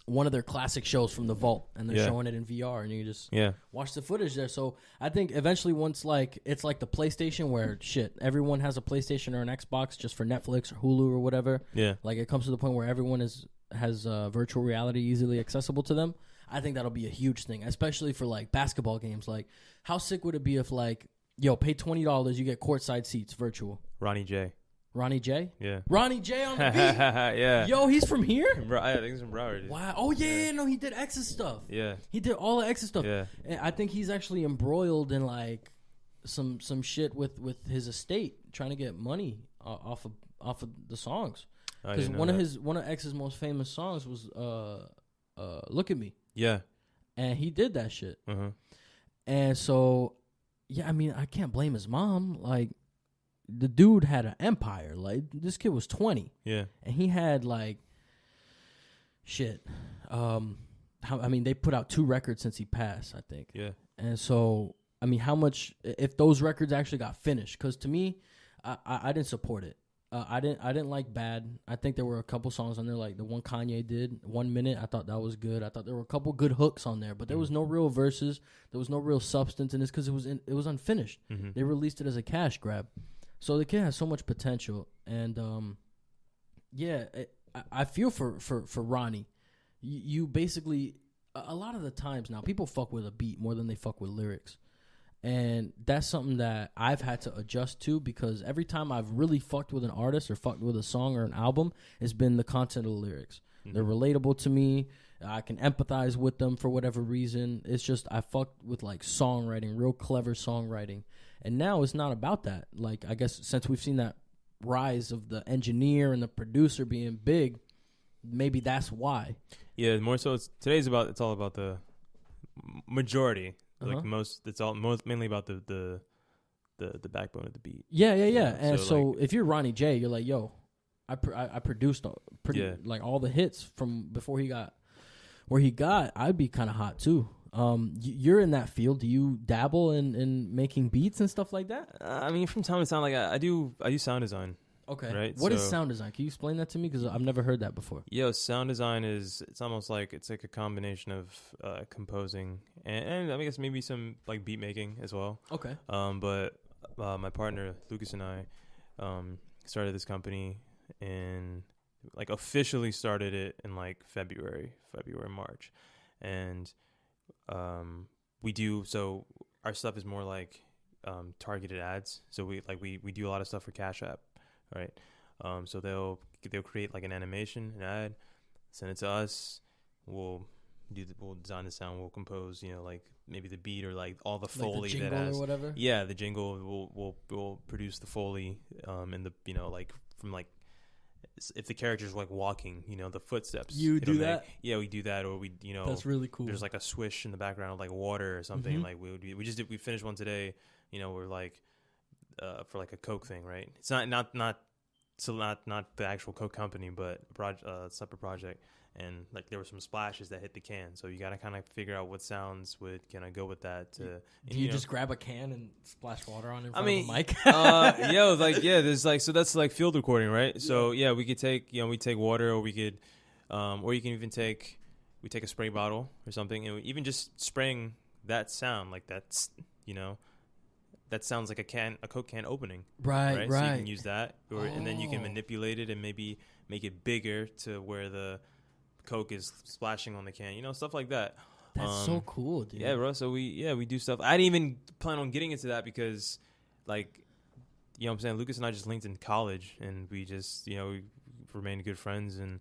one of their classic shows from the vault, and they're showing it in VR, and you can just watch the footage there. So I think eventually, once it's like the PlayStation, where everyone has a PlayStation or an Xbox just for Netflix or Hulu or whatever. Yeah, like, it comes to the point where everyone has virtual reality easily accessible to them. I think that'll be a huge thing, especially for like basketball games. Like, how sick would it be if like, pay $20, you get courtside seats virtual? Ronnie J? Yeah. Ronnie J on the beat? Yeah. Yo, he's from here? I think he's from Broward. Dude. Wow. Oh, yeah. No, he did X's stuff. Yeah. He did all the X's stuff. Yeah. And I think he's actually embroiled in, like, some shit with his estate, trying to get money off of the songs. Because one of X's most famous songs was Look at Me. Yeah. And he did that shit. Uh-huh. And so, yeah, I mean, I can't blame his mom. Like, the dude had an empire. Like, this kid was 20. Yeah. And he had, like, shit. I mean, they put out 2 records since he passed, I think. Yeah. And so, I mean, how much, if those records actually got finished? Because to me, I didn't support it. I didn't like Bad. I think there were a couple songs on there, like the one Kanye did, 1 Minute. I thought that was good. I thought there were a couple good hooks on there, but there was no real verses. There was no real substance in this because it was unfinished. Mm-hmm. They released it as a cash grab. So the kid has so much potential, and I feel for Ronnie. You basically, a lot of the times now, people fuck with a beat more than they fuck with lyrics. And that's something that I've had to adjust to, because every time I've really fucked with an artist or fucked with a song or an album, it's been the content of the lyrics. Mm-hmm. They're relatable to me. I can empathize with them for whatever reason. It's just I fucked with like songwriting, real clever songwriting. And now it's not about that. Like, I guess since we've seen that rise of the engineer and the producer being big, maybe that's why. Yeah, more so it's all about the majority. Like mainly about the backbone of the beat. Yeah. And so like, if you're Ronnie J, you're like, yo, I produced like all the hits from before he got where he got. I'd be kind of hot too. You're in that field. Do you dabble in making beats and stuff like that? I mean, from time to time, like I do sound design. Okay. Right. What is sound design? Can you explain that to me? Because I've never heard that before. Yeah, sound design it's almost like it's like a combination of composing and I guess maybe some like beat making as well. Okay. But my partner Lucas and I started this company and like officially started it in like February, March, and so our stuff is more like targeted ads. So we do a lot of stuff for Cash App. Right, so they'll create like an animation, an ad, send it to us. We'll design the sound. We'll compose, like maybe the beat or like all the Foley, like the jingle that has, or whatever. Yeah, the jingle. We'll produce the Foley, and the like from like if the character's like walking, the footsteps. You do that? Yeah, we do that, or we that's really cool. There's like a swish in the background of like water or something. Mm-hmm. Like we finished one today. We're like. For like a Coke thing, right? It's not the actual Coke company, but a separate project. And like there were some splashes that hit the can, so you got to kind of figure out what sounds would kind of go with that. Do you just grab a can and splash water on it in front of a mic? There's like so that's like field recording, right? Yeah. So yeah, we could take we take water, or we could, or you can even take a spray bottle or something, and even just spraying that sound like that's that sounds like a Coke can opening. Right. So you can use that, and then you can manipulate it and maybe make it bigger to where the Coke is splashing on the can. Stuff like that. That's so cool, dude. Yeah, bro. So we do stuff. I didn't even plan on getting into that because, like, what I'm saying, Lucas and I just linked in college, and we just we remained good friends, and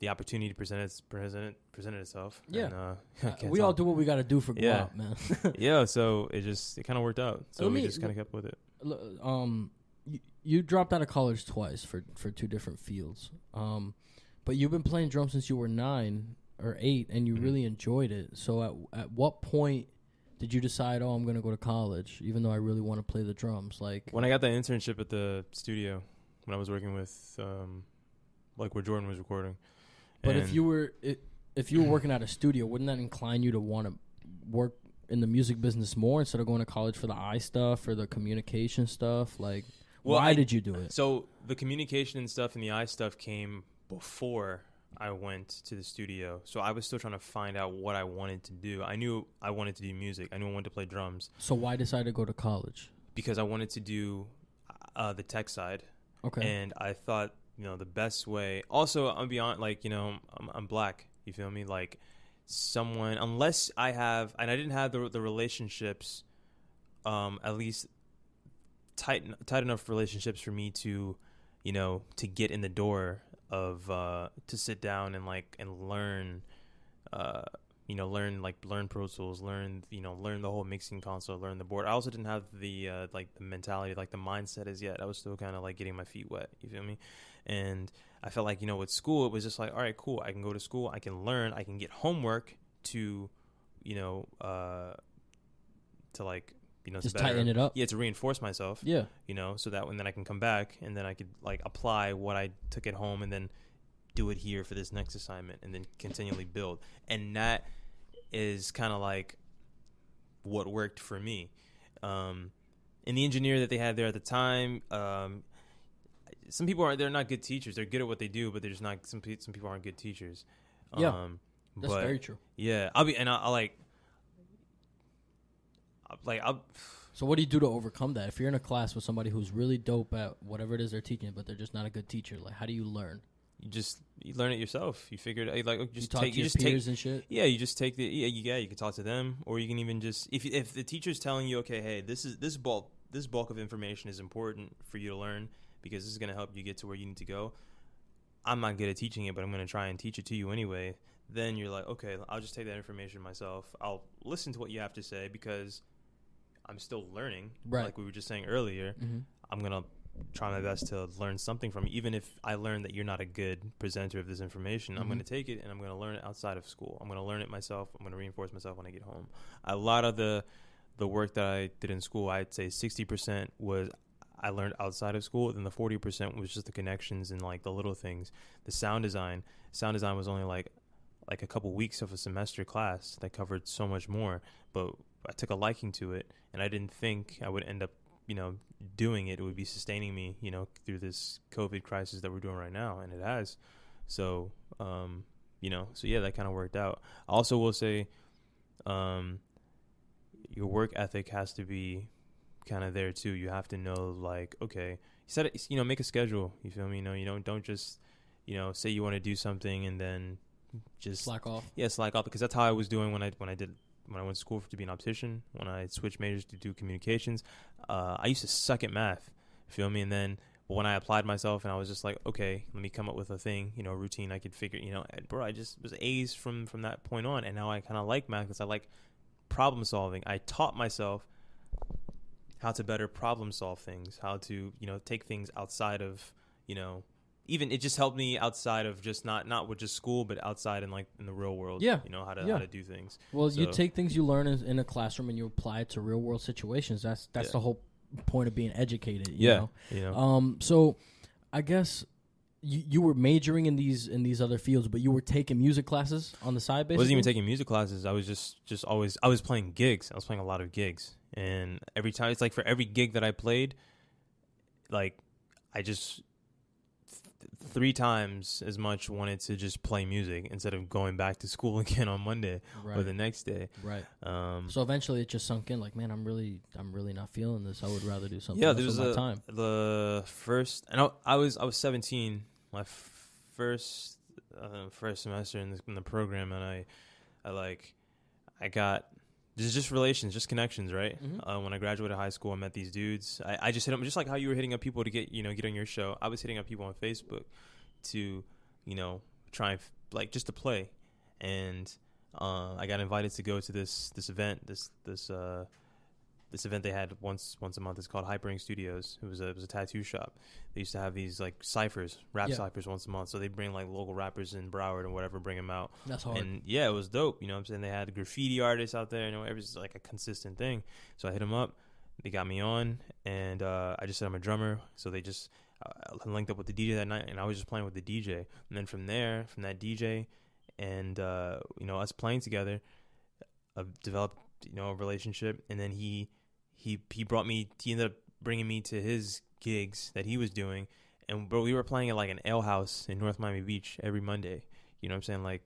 the opportunity presented itself. Yeah, and, we all do what we got to do for Guap, man. Yeah, so it kind of worked out. So we just kind of kept with it. You dropped out of college twice for 2 different fields. But you've been playing drums since you were 9 or 8, and you really enjoyed it. So at what point did you decide, I'm going to go to college, even though I really want to play the drums? Like when I got that internship at the studio, when I was working with like where Jordan was recording. But if you were working at a studio, wouldn't that incline you to want to work in the music business more instead of going to college for the eye stuff or the communication stuff? Like, why did you do it? So the communication and stuff and the eye stuff came before I went to the studio. So I was still trying to find out what I wanted to do. I knew I wanted to do music. I knew I wanted to play drums. So why decide to go to college? Because I wanted to do the tech side. Okay. And I thought, the best way. Also, I'm beyond, like, I'm black. You feel me? Like, someone, unless I have, and I didn't have the relationships, at least tight enough relationships for me to, to get in the door of, to sit down and learn, learn Pro Tools, learn the whole mixing console, learn the board. I also didn't have the the mentality, like the mindset as yet. I was still kind of like getting my feet wet. You feel me? And I felt like, with school, it was just like, all right, cool. I can go to school. I can learn. I can get homework to, to like, just tighten it up. Yeah, to reinforce myself. Yeah. So that when then I can come back and then I could like apply what I took at home and then do it here for this next assignment and then continually build. And that is kind of like what worked for me. And the engineer that they had there at the time, some people they're not good teachers. They're good at what they do, but they're just not, some people aren't good teachers. Yeah. That's very true. Yeah. So what do you do to overcome that? If you're in a class with somebody who's really dope at whatever it is they're teaching, but they're just not a good teacher, like how do you learn? You learn it yourself. You figure it out. Like just you talk to your peers and shit. Yeah, you just take you can talk to them, or you can even just if the teacher's telling you, okay, hey, this bulk of information is important for you to learn because this is going to help you get to where you need to go. I'm not good at teaching it, but I'm going to try and teach it to you anyway. Then you're like, okay, I'll just take that information myself. I'll listen to what you have to say because I'm still learning. Right. Like we were just saying earlier. Mm-hmm. I'm going to try my best to learn something from you. Even if I learn that you're not a good presenter of this information, mm-hmm. I'm going to take it and I'm going to learn it outside of school. I'm going to learn it myself. I'm going to reinforce myself when I get home. A lot of the work that I did in school, I'd say 60% was I learned outside of school. Then the 40% was just the connections and like the little things. The sound design was only like a couple weeks of a semester class that covered so much more, but I took a liking to it and I didn't think I would end up doing it. It would be sustaining me, through this COVID crisis that we're doing right now. And it has. So, so yeah, that kind of worked out. I also will say, your work ethic has to be kind of there too. You have to know, like, okay, make a schedule. You feel me? Don't just, say you want to do something and then just slack off. Yeah, slack off, because that's how I was doing when I went to school to be an optician. When I switched majors to do communications, I used to suck at math. Feel me? And then when I applied myself, and I was just like, okay, let me come up with a thing, a routine I could figure. Bro, I just was A's from that point on, and now I kind of like math because I like problem solving. I taught myself how to better problem solve things, how to take things outside of even it just helped me outside of just not with just school, but outside in the real world. Yeah. How to do things. Well, so you take things you learn in a classroom and you apply it to real world situations. That's the whole point of being educated. You know? So I guess you were majoring in these other fields, but you were taking music classes on the side, basically? I wasn't even taking music classes. I was just always, I was playing gigs. I was playing a lot of gigs. And every time, it's like for every gig that I played, like I just 3 times as much wanted to just play music instead of going back to school again on Monday or the next day. Right. So eventually it just sunk in, like, man, I'm really not feeling this. I would rather do something else with my time. The first, and I was 17, my first semester in the program, and I got. This is just relations, just connections, right? Mm-hmm. When I graduated high school, I met these dudes. I just hit them, just like how you were hitting up people to get on your show. I was hitting up people on Facebook to, try and just to play. And I got invited to go to this event, this event they had once a month. It's called Hypering Studios. It was a tattoo shop. They used to have these ciphers, ciphers once a month. So they bring local rappers in Broward and whatever, bring them out. That's hard. And yeah, it was dope. You know what I'm saying? They had graffiti artists out there. It was a consistent thing. So I hit them up. They got me on, and I just said I'm a drummer. So they just linked up with the DJ that night, and I was just playing with the DJ. And then from that DJ, and us playing together, I've developed a relationship. And then he ended up bringing me to his gigs that he was doing, and bro, we were playing at an ale house in North Miami Beach every Monday. You know what I'm saying?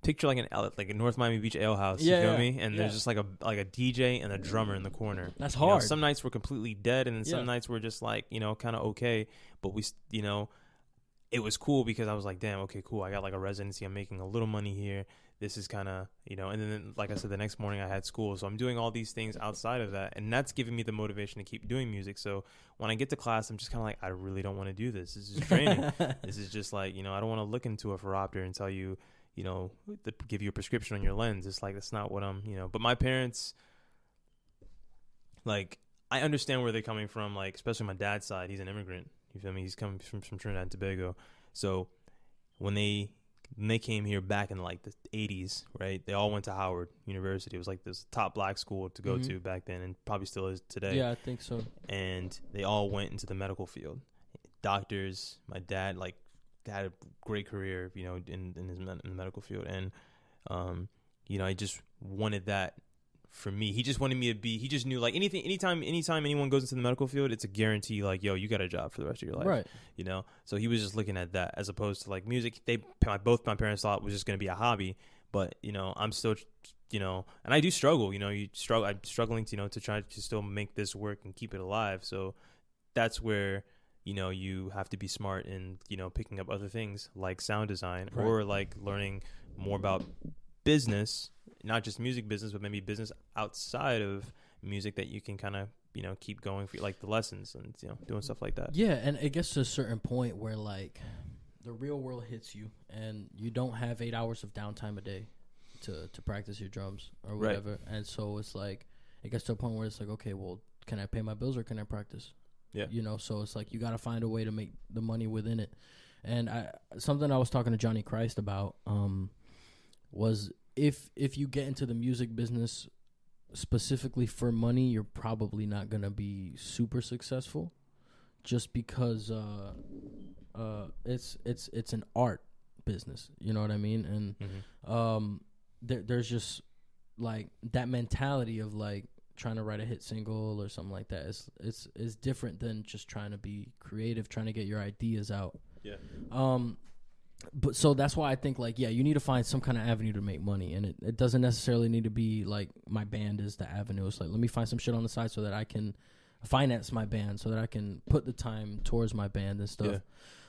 Picture a North Miami Beach ale house. You feel me? And there's just a DJ and a drummer in the corner. That's hard. Some nights were completely dead, and then some nights were just kind of okay. But we, it was cool because I was like, damn, okay, cool. I got a residency. I'm making a little money here. This is kind of, and then, like I said, the next morning I had school. So I'm doing all these things outside of that. And that's giving me the motivation to keep doing music. So when I get to class, I'm just kind of I really don't want to do this. This is training. This is just I don't want to look into a phoropter and tell you, give you a prescription on your lens. It's like, that's not what I'm, but my parents, like, I understand where they're coming from, like, especially my dad's side. He's an immigrant. You feel me? He's coming from Trinidad and Tobago. So when they came here back in like the 80s, right? They all went to Howard University. It was like this top black school to go to back then, and probably still is today. Yeah, I think so. And they all went into the medical field. Doctors, my dad, like, had a great career, in the medical field. And, I just wanted that for me. He just wanted me to be, he just knew, like, anytime anyone goes into the medical field, it's a guarantee, like, yo, you got a job for the rest of your life. Right. So he was just looking at that as opposed to, like, music. Both my parents thought it was just going to be a hobby, but, I'm still, and I do struggle, I'm struggling to try to still make this work and keep it alive. So that's where, you have to be smart in, picking up other things like sound design, right, or like learning more about business, not just music business, but maybe business outside of music that you can kind of, keep going for, like the lessons and, doing stuff like that. Yeah. And it gets to a certain point where, like, the real world hits you and you don't have 8 hours of downtime a day to practice your drums or whatever. Right. And so it's like, it gets to a point where it's like, okay, well, can I pay my bills or can I practice? Yeah. So it's like, you got to find a way to make the money within it. And something I was talking to Johnny Christ about, was if you get into the music business specifically for money, you're probably not going to be super successful, just because it's an art business, you know what I mean? And there's just like that mentality of like trying to write a hit single or something like that is different than just trying to be creative, trying to get your ideas out. Yeah. But so that's why I think, like, yeah, you need to find some kind of avenue to make money, and it doesn't necessarily need to be like my band is the avenue. It's like, let me find some shit on the side so that I can finance my band, so that I can put the time towards my band and stuff.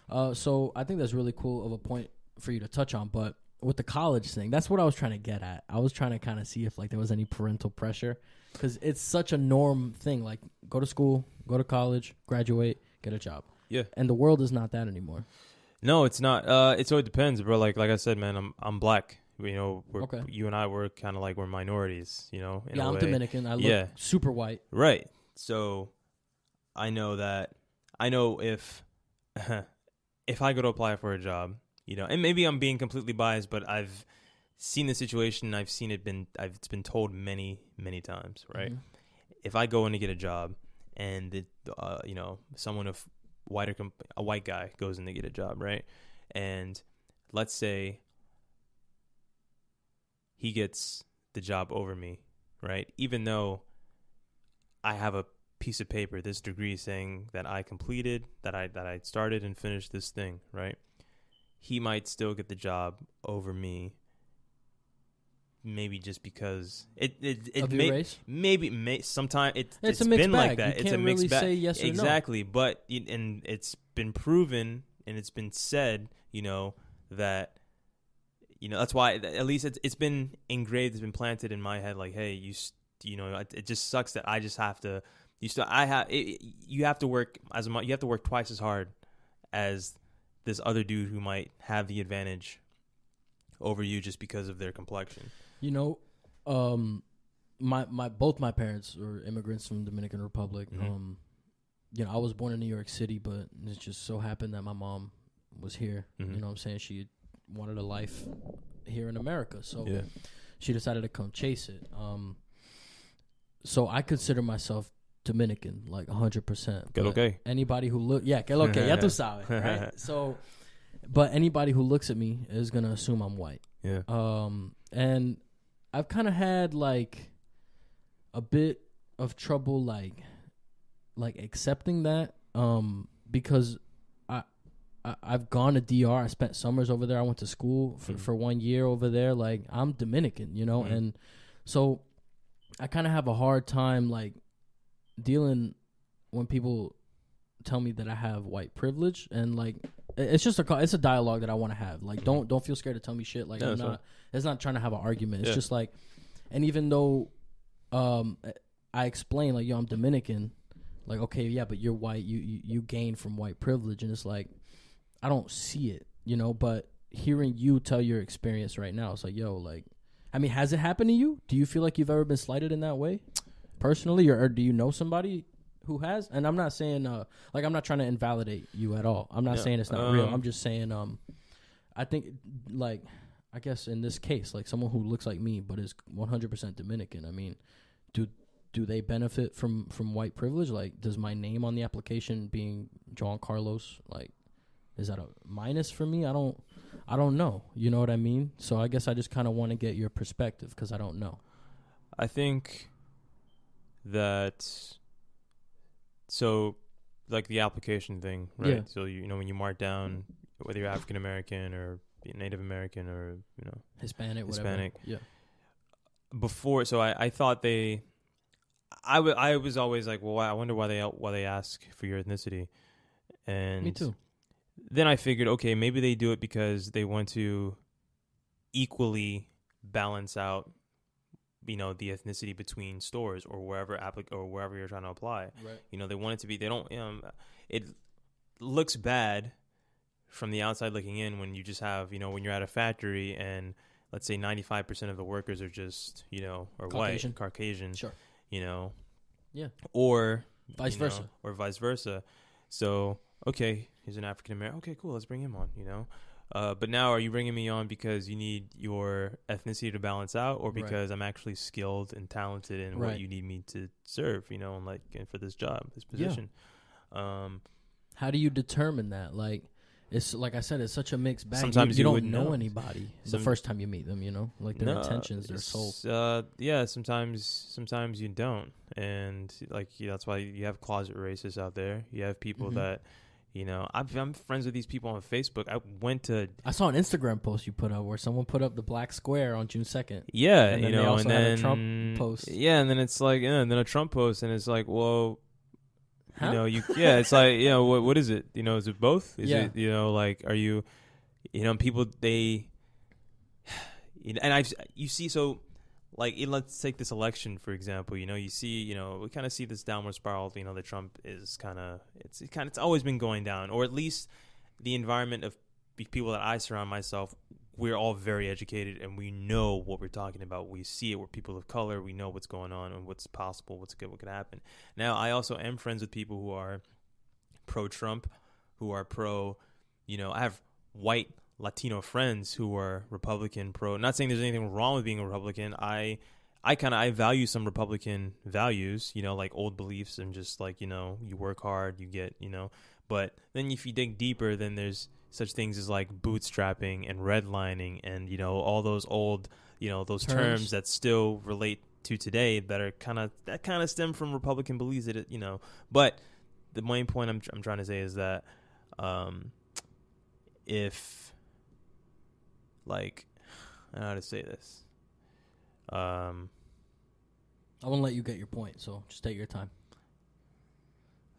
Yeah. So I think that's really cool of a point for you to touch on. But with the college thing, that's what I was trying to get at. I was trying to kind of see if, like, there was any parental pressure, because it's such a norm thing. Like, go to school, go to college, graduate, get a job. Yeah. And the world is not that anymore. No, it's not. It depends, bro. Like I said, man, I'm black. Okay. You and I were kind of like, we're minorities, in I'm a way. Dominican. I look super white. Right. So I know if if I go to apply for a job, and maybe I'm being completely biased, but I've seen the situation. I've seen it's been told many, many times, right? Mm-hmm. If I go in to get a job and someone of a white guy goes in to get a job, right? And let's say he gets the job over me, right? Even though I have a piece of paper, this degree saying that I completed, that I started and finished this thing, right? He might still get the job over me. Maybe just because it sometimes it's a mixed been bag. like that. You it's a mixed really bag. Say yes or exactly, no. But and it's been proven and it's been said, that that's why at least it's been engraved, it's been planted in my head. Like, hey, it just sucks that I just have to. You have to work you have to work twice as hard as this other dude who might have the advantage over you just because of their complexion. Both my parents were immigrants from Dominican Republic. Mm-hmm. I was born in New York City, but it just so happened that my mom was here. Mm-hmm. You know what I'm saying? She wanted a life here in America, so she decided to come chase it. So I consider myself Dominican, like 100%. Que lo que. Anybody who que lo que, ya tú sabes, right? So, but anybody who looks at me is gonna assume I'm white. Yeah. And I've kind of had like a bit of trouble, like accepting that, because I've gone to DR. I spent summers over there. I went to school for 1 year over there. Like, I'm Dominican, mm-hmm. And so I kind of have a hard time like dealing when people tell me that I have white privilege, and like it's a dialogue that I want to have. Like, don't feel scared to tell me shit. Like, it's not trying to have an argument. It's just like, and even though I explain like, yo, I'm Dominican, like, okay, yeah, but you're white, you gain from white privilege, and it's like, I don't see it, but hearing you tell your experience right now, it's like, yo, like, I mean, has it happened to you? Do you feel like you've ever been slighted in that way personally, or do you know somebody who has? And I'm not saying, like, I'm not trying to invalidate you at all. I'm not saying it's not real. I'm just saying, I think, like, I guess in this case, like, someone who looks like me but is 100% Dominican, I mean, do they benefit from white privilege? Like, does my name on the application being John Carlos, like, is that a minus for me? I don't know. You know what I mean? So I guess I just kind of want to get your perspective because I don't know. I think that, so, like the application thing, right? Yeah. So, you know, when you mark down whether you're African American or Native American or, you know, Hispanic, whatever. Yeah. Before, so I thought I was always like, well, I wonder why they ask for your ethnicity. And me too. Then I figured, okay, maybe they do it because they want to equally balance out, you know, the ethnicity between stores or wherever wherever you're trying to apply. Right. You know, they want it to be. They don't. It looks bad from the outside looking in when you just have, you know, when you're at a factory and let's say 95% of the workers are just, you know, or Caucasian. Sure. You know. Yeah. Or vice versa. Or vice versa. So, okay, he's an African American. Okay, cool. Let's bring him on, you know. But now are you bringing me on because you need your ethnicity to balance out or because I'm actually skilled and talented in what you need me to serve, you know, and like for this job, this position? Yeah. How do you determine that? Like, it's like I said, it's such a mixed bag. Sometimes you don't know anybody the first time you meet them, you know, like their intentions, their soul. Yeah, sometimes you don't, and like that's why you have closet racists out there. You have people that, you know, I'm friends with these people on Facebook. I saw an Instagram post you put up where someone put up the black square on June 2nd. Yeah, and then you know, they also and then had a Trump post. Yeah, and then it's like, and then a Trump post, and it's like, well. Huh? You know, it's like, you know, what is it? You know, is it both? Is it, you know, like, are you, you know, people, they, and you see, so, like, let's take this election, for example, you know, you see, you know, we kind of see this downward spiral, you know, that Trump is it's always been going down, or at least the environment of people that I surround myself, we're all very educated and we know what we're talking about. We see it. We're people of color. We know what's going on and what's possible, what's good, what could happen. Now, I also am friends with people who are pro-Trump, who are pro, you know, I have white Latino friends who are Republican, pro. Not saying there's anything wrong with being a Republican. I value some Republican values, you know, like old beliefs and just like, you know, you work hard, you get, you know. But then if you dig deeper, then there's such things as like bootstrapping and redlining and, you know, all those old, you know, those terms that still relate to today that are kind of stem from Republican beliefs that, you know. But the main point I'm trying to say is that if, like, I don't know how to say this. I won't let you get your point, so just take your time.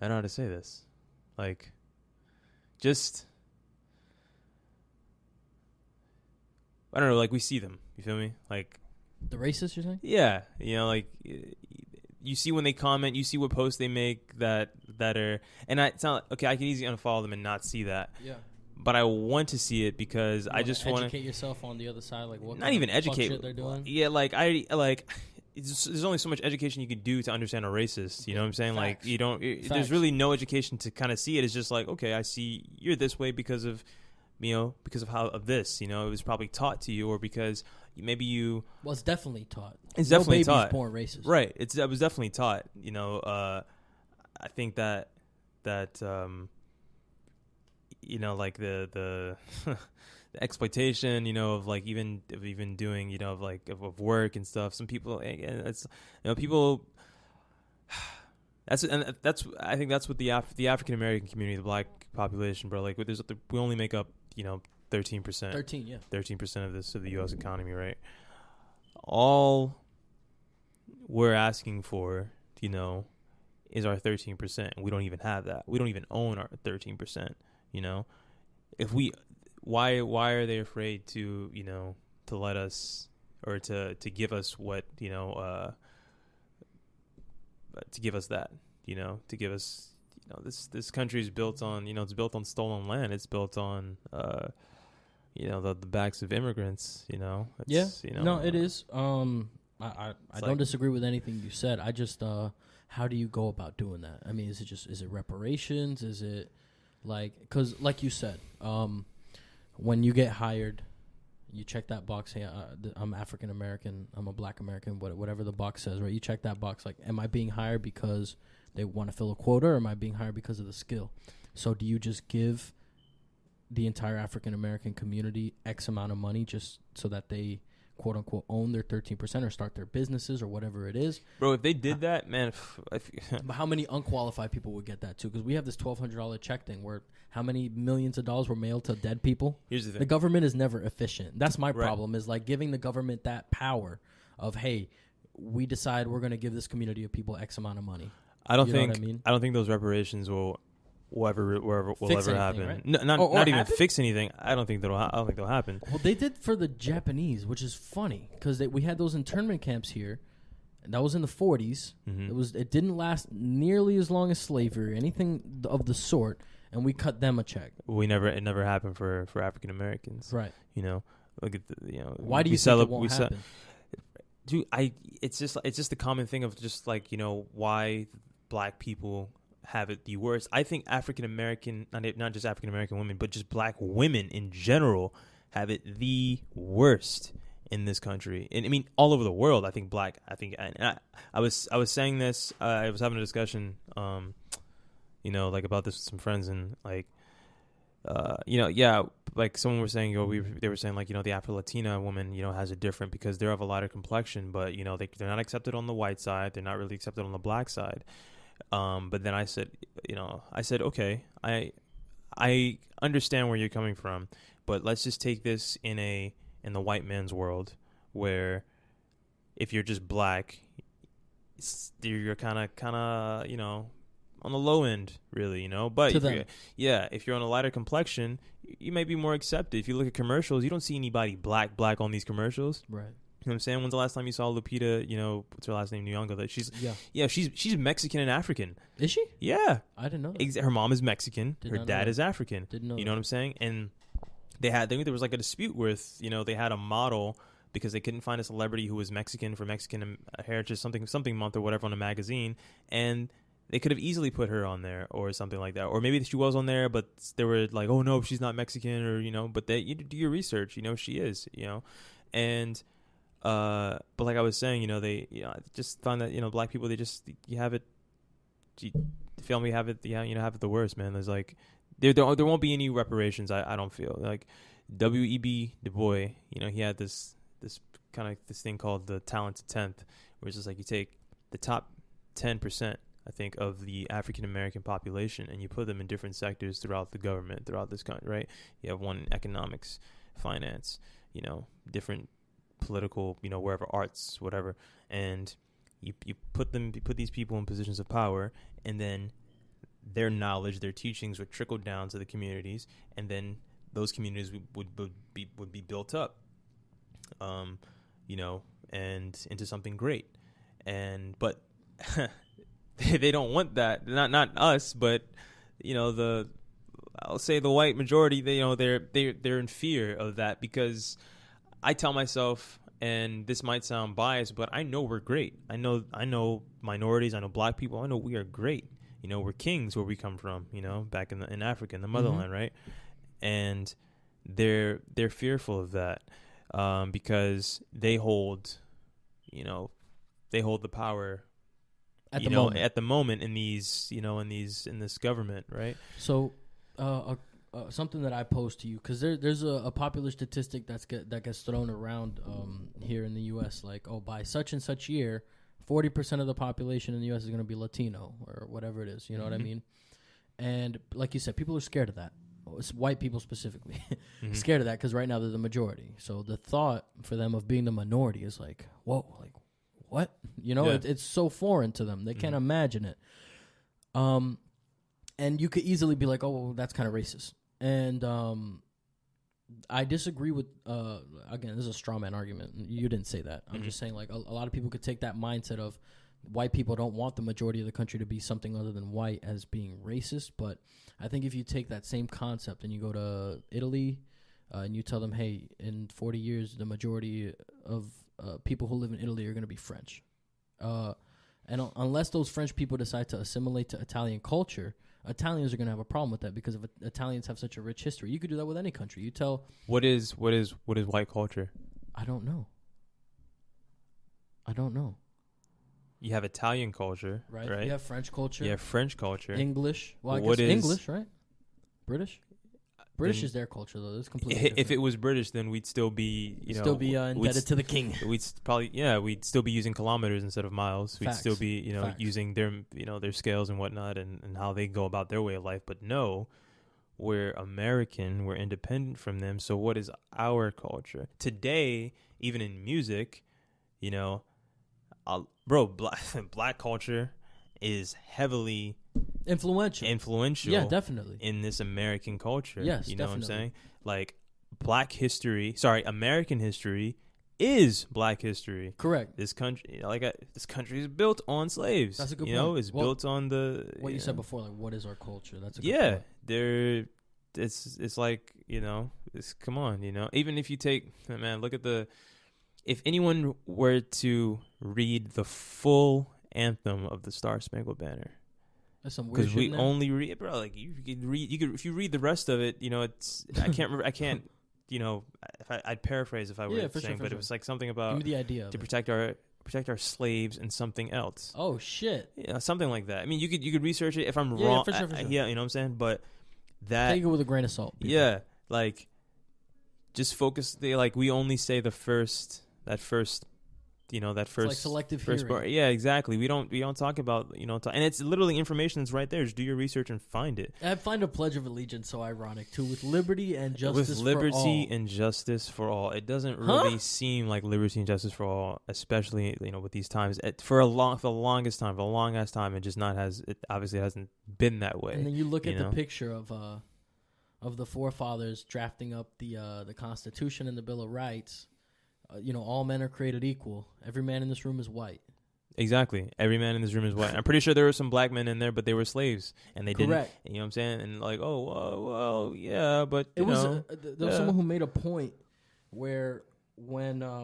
I don't know how to say this. Like, just... I don't know, like, we see them. You feel me? Like... The racists, you're saying? Yeah. You know, like, you see when they comment, you see what posts they make that are... And it's not... Okay, I can easily unfollow them and not see that. Yeah. But I want to see it because I just want to... Educate yourself on the other side, like what not even educate shit they're doing? Yeah, like, there's only so much education you can do to understand a racist. You know what I'm saying? Facts. Like, you don't... there's really no education to kind of see it. It's just like, okay, I see you're this way because of... You know, because of how of this, you know, it was probably taught to you, or because maybe you. Well, it's definitely taught. It's definitely taught. Born racist, right? It was definitely taught. You know, I think that you know, like the the exploitation, you know, of like even doing, you know, of like of work and stuff. Some people, it's, you know, people. I think that's what the African American community, the black population, bro. Like, we only make up, you know, 13%. 13% of the U.S. economy, right? All we're asking for, you know, is our 13%, and we don't even have that. We don't even own our 13%. You know, why are they afraid to, you know, to let us or to give us what, you know, to give us that, you know, to give us, you know, this country is built on, you know, it's built on stolen land. It's built on, the backs of immigrants. It's, no, it is. I don't disagree with anything you said. I just how do you go about doing that? I mean, is it reparations? Is it because like you said, when you get hired, you check that box. Hey, I'm African American. I'm a Black American. Whatever the box says, right? You check that box. Like, am I being hired because they want to fill a quota, or am I being hired because of the skill? So, do you just give the entire African American community X amount of money just so that they quote unquote own their 13% or start their businesses or whatever it is? Bro, if they did that, man. But how many unqualified people would get that too? Because we have this $1,200 check thing where how many millions of dollars were mailed to dead people? Here's the thing. The government is never efficient. That's my problem, is like giving the government that power of, hey, we decide we're going to give this community of people X amount of money. I don't think those reparations will ever happen. Right? Not even fix anything. I don't think they'll happen. Well, they did for the Japanese, which is funny because we had those internment camps here. And that was in the 40s. Mm-hmm. It didn't last nearly as long as slavery or anything of the sort, and we cut them a check. It never happened for African Americans. Right. Look at why do you think it won't happen? Dude, it's just the common thing of just like, why Black people have it the worst. I think African American, not just African American women, but just Black women in general have it the worst in this country. And I mean, all over the world. I was saying this. I was having a discussion, like about this with some friends, and like, like someone was saying, they were saying like, the Afro-Latina woman, has a different because they're of a lighter complexion, but they're not accepted on the white side. They're not really accepted on the Black side. But then I said, okay, I understand where you're coming from, but let's just take this in the white man's world, where if you're just Black, you're kind of on the low end, really, But if you're on a lighter complexion, you may be more accepted. If you look at commercials, you don't see anybody black on these commercials, right? You know what I'm saying? When's the last time you saw Lupita, what's her last name, Nyong'o? That she's Mexican and African. Is she? Yeah. I didn't know that. Her mom is Mexican. Her dad is African. Didn't know You know what I'm saying? And there was like a dispute with, they had a model because they couldn't find a celebrity who was Mexican for Mexican Heritage something month or whatever on a magazine, and they could have easily put her on there or something like that. Or maybe she was on there, but they were like, oh no, she's not Mexican, or but you do your research, she is, and but like I was saying, they, I just find that, Black people, they just, have it the worst, man. There's like, there won't be any reparations. I don't feel like W.E.B. Du Bois, he had this kind of this thing called the talented 10th, where it's just like you take the top 10%, I think, of the African American population, and you put them in different sectors throughout the government, throughout this country, right? You have one in economics, finance, different political, wherever, arts, whatever, and you put these people in positions of power, and then their knowledge, their teachings would trickle down to the communities, and then those communities would be built up, and into something great, but they don't want that. Not us, but I'll say the white majority. They're in fear of that, because I tell myself, and this might sound biased, but I know we're great. I know minorities. I know Black people. I know we are great. We're kings where we come from. Back in Africa, in the motherland, right? And they're fearful of that, because they hold the power at the moment in these in this government, right? So something that I posed to you, because there's a popular statistic that gets thrown around here in the U.S. Like, by such and such year, 40% of the population in the U.S. is going to be Latino or whatever it is. You know what I mean? And like you said, people are scared of that. It's white people specifically scared of that, because right now they're the majority. So the thought for them of being the minority is like, whoa, like what? It's so foreign to them. They can't imagine it. And you could easily be like, oh, well, that's kind of racist. And I disagree with, again, this is a straw man argument. You didn't say that. I'm just saying, like, a lot of people could take that mindset of white people don't want the majority of the country to be something other than white as being racist. But I think if you take that same concept and you go to Italy, and you tell them, hey, in 40 years, the majority of people who live in Italy are going to be French. And unless those French people decide to assimilate to Italian culture, Italians are going to have a problem with that because Italians have such a rich history. You could do that with any country. You tell... What is white culture? I don't know. You have Italian culture, right? You have French culture. You have French culture. English. Well, I guess English, right? British? British is their culture, though. It's completely different. If it was British, then we'd still be, indebted to the king. We'd still be using kilometers instead of miles. We'd still be, using their, their scales and whatnot and how they go about their way of life. But no, we're American. We're independent from them. So what is our culture? Today, even in music, black culture is heavily influential. Yeah, definitely. In this American culture. Yes, you know definitely. what I'm saying? Like American history is black history. Correct. This country, this country is built on slaves. That's a good point. It's built on the what you said before. Like, what is our culture? That's a good point. It's like come on, even if you take look at if anyone were to read the full anthem of the Star Spangled Banner. That's some weird shit. Because we only read, bro. Like you could read, if you read the rest of it, it's. I can't remember. I can't. I'd paraphrase if I were saying, but it was like something about. Give me the idea to protect our slaves and something else. Oh shit! Yeah, something like that. I mean, you could research it if I'm wrong. For sure. Yeah, you know what I'm saying. But that take it with a grain of salt. People. Yeah, like just focus. We only say that first. It's like selective hearing. Part. Yeah, exactly. We don't talk about and it's literally information that's right there. Just do your research and find it. I find a Pledge of Allegiance so ironic too, with liberty and justice. With liberty and justice for all, it doesn't really seem like liberty and justice for all, especially with these times. For the longest time, it just it obviously hasn't been that way. And then you look at the picture of the forefathers drafting up the Constitution and the Bill of Rights. All men are created equal. Every man in this room is white. Exactly. Every man in this room is white. I'm pretty sure there were some black men in there, but they were slaves, and they didn't. You know what I'm saying? And yeah, but there was someone who made a point where when at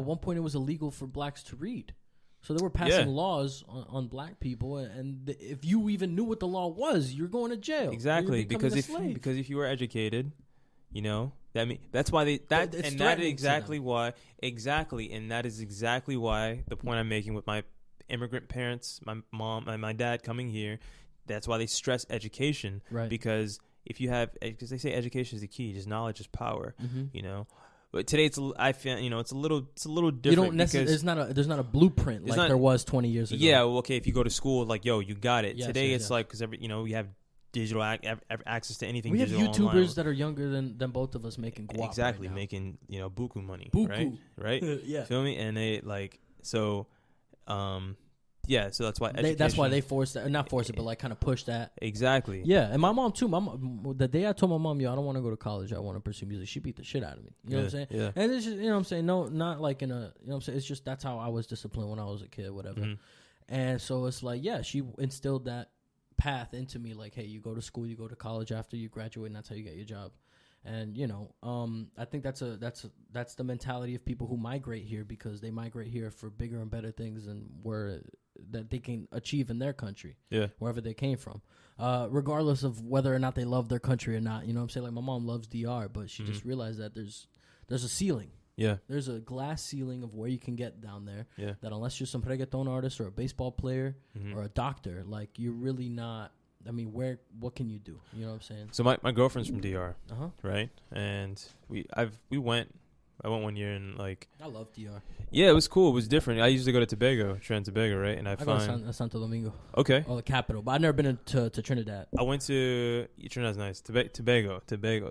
one point it was illegal for blacks to read, so they were passing laws on black people, and if you even knew what the law was, you're going to jail. Exactly, because if you were educated, that's why that is exactly why the point I'm making with my immigrant parents, my mom and my dad coming here. That's why they stress education, right? Because because they say education is the key, just knowledge is power, mm-hmm. But today it's a little different. You don't necessarily there's not a blueprint like there was 20 years ago. Yeah, well, okay, if you go to school, you got it. Yes, today it's like because we have digital access to anything. We have digital YouTubers online. That are younger than both of us making guap exactly right now. Making buku money, buku. right? Yeah, feel me? And they so that's why that's why they forced that, not force it, but kind of push that. Exactly. Yeah, and my mom too. The day I told my mom, I don't want to go to college, I want to pursue music, she beat the shit out of me. You know what I'm saying? Yeah. And it's just, what I'm saying, no, not like in a, what I'm saying, it's just that's how I was disciplined when I was a kid, whatever. Mm-hmm. And so it's like, she instilled that path into me, like, hey, you go to school, you go to college after you graduate, and that's how you get your job. And I think that's the mentality of people who migrate here, because they migrate here for bigger and better things and that they can achieve in their country, wherever they came from, regardless of whether or not they love their country or not. You know what I'm saying? Like, my mom loves DR, but she just realized that there's a ceiling. Yeah, there's a glass ceiling of where you can get down there. Yeah, that unless you're some reggaeton artist or a baseball player or a doctor, like, you're really not. I mean, what can you do? You know what I'm saying? So my girlfriend's from DR, right? And I went 1 year and I love DR. Yeah, it was cool. It was different. I usually go to Trinidad and Tobago, right? And I go to Santo Domingo. Okay. Oh, the capital. But I've never been to Trinidad. I went to Trinidad's nice. Tobago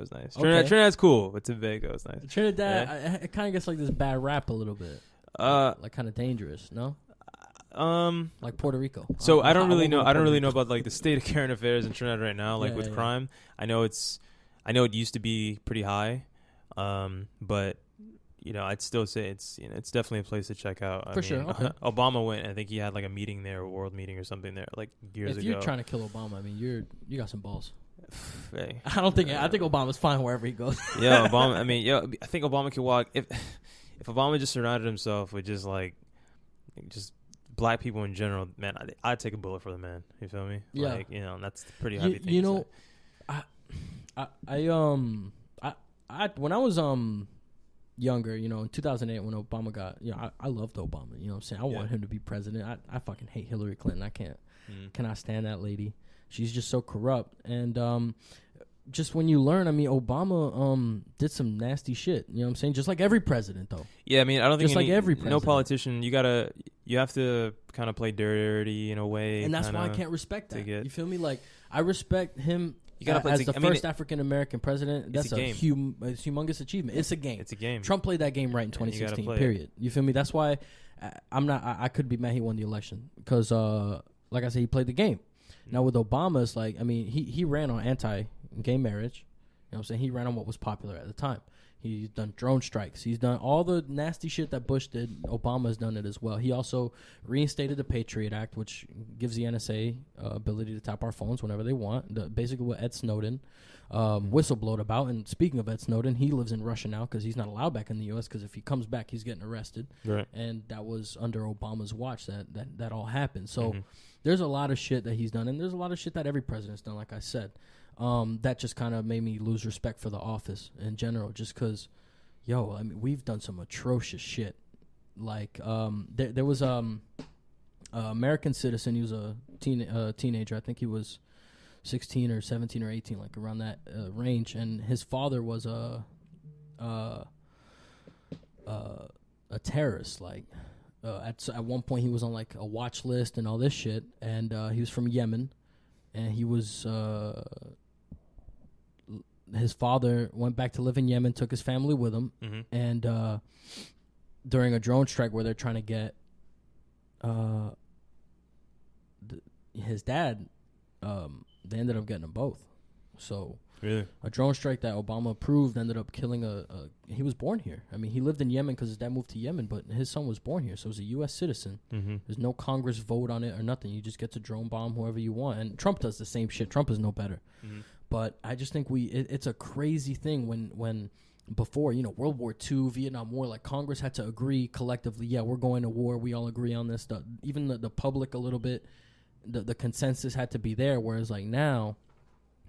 is nice. Okay. Trinidad's cool, but Tobago is nice. Trinidad, it kind of gets like this bad rap a little bit. Like kind of dangerous, no? Like Puerto Rico. So I don't really know. I don't really know about the state of current affairs in Trinidad right now. With crime, I know it used to be pretty high, but I'd still say it's definitely a place to check out. For sure. Okay. Obama went. I think he had a meeting there, a world meeting or something there, years ago. If you're trying to kill Obama, I mean, you got some balls. Hey. I don't think. I think Obama's fine wherever he goes. Yeah, Obama. I mean, I think Obama could walk if Obama just surrounded himself with just black people in general. Man, I'd take a bullet for the man. You feel me? Yeah. Like, that's pretty heavy thing. You know, I when I was younger, in 2008 when Obama got, I loved Obama. You know what I'm saying? I want him to be president. I fucking hate Hillary Clinton. I cannot stand that lady. She's just so corrupt. And just when you learn, I mean, Obama did some nasty shit. You know what I'm saying? Just like every president, though. Yeah, I mean, I don't think just like every president. No politician. You have to kind of play dirty in a way, and that's why I can't respect that. You feel me? Like, I respect him. You gotta play as the first African American president. That's a humongous achievement. It's a game. It's a game. Trump played that game right in 2016. Period. You feel me? That's why I'm not. I could be mad he won the election because, like I said, he played the game. Now with Obama, it's like, I mean, he ran on anti-gay marriage. You know what I'm saying? He ran on what was popular at the time. He's done drone strikes. He's done all the nasty shit that Bush did. Obama's done it as well. He also reinstated the Patriot Act, which gives the NSA ability to tap our phones whenever they want. Basically what Ed Snowden whistleblowed about. And speaking of Ed Snowden, he lives in Russia now because he's not allowed back in the U.S. because if he comes back, he's getting arrested. Right. And that was under Obama's watch that all happened. So there's a lot of shit that he's done, and there's a lot of shit that every president's done, like I said. That just kind of made me lose respect for the office in general, just because, I mean, we've done some atrocious shit. Like, there was American citizen. He was a teenager. I think he was 16 or 17 or 18, like around that range. And his father was a terrorist. Like, at one point, he was on like a watch list and all this shit. And he was from Yemen, and he was. His father went back to live in Yemen, took his family with him, and during a drone strike where they're trying to get his dad, they ended up getting them both. So really, a drone strike that Obama approved ended up killing he was born here. I mean, he lived in Yemen because his dad moved to Yemen, but his son was born here, so he was a U.S. citizen. There's no Congress vote on it or nothing. You just get to drone bomb whoever you want, and Trump does the same shit. Trump is no better. But I just think it's a crazy thing when before, World War II, Vietnam War, like Congress had to agree collectively, yeah, we're going to war. We all agree on this. Even the public a little bit, the consensus had to be there. Whereas like now,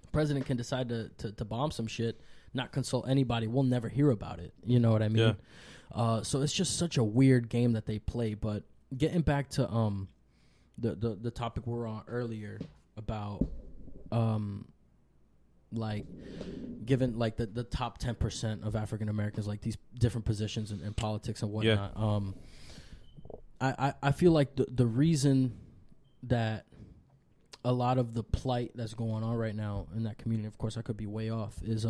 the president can decide to bomb some shit, not consult anybody. We'll never hear about it. You know what I mean? Yeah. So it's just such a weird game that they play. But getting back to the topic we were on earlier about like given like the top 10% of African Americans, like these different positions in politics and whatnot. I feel like the reason that a lot of the plight that's going on right now in that community, of course I could be way off, is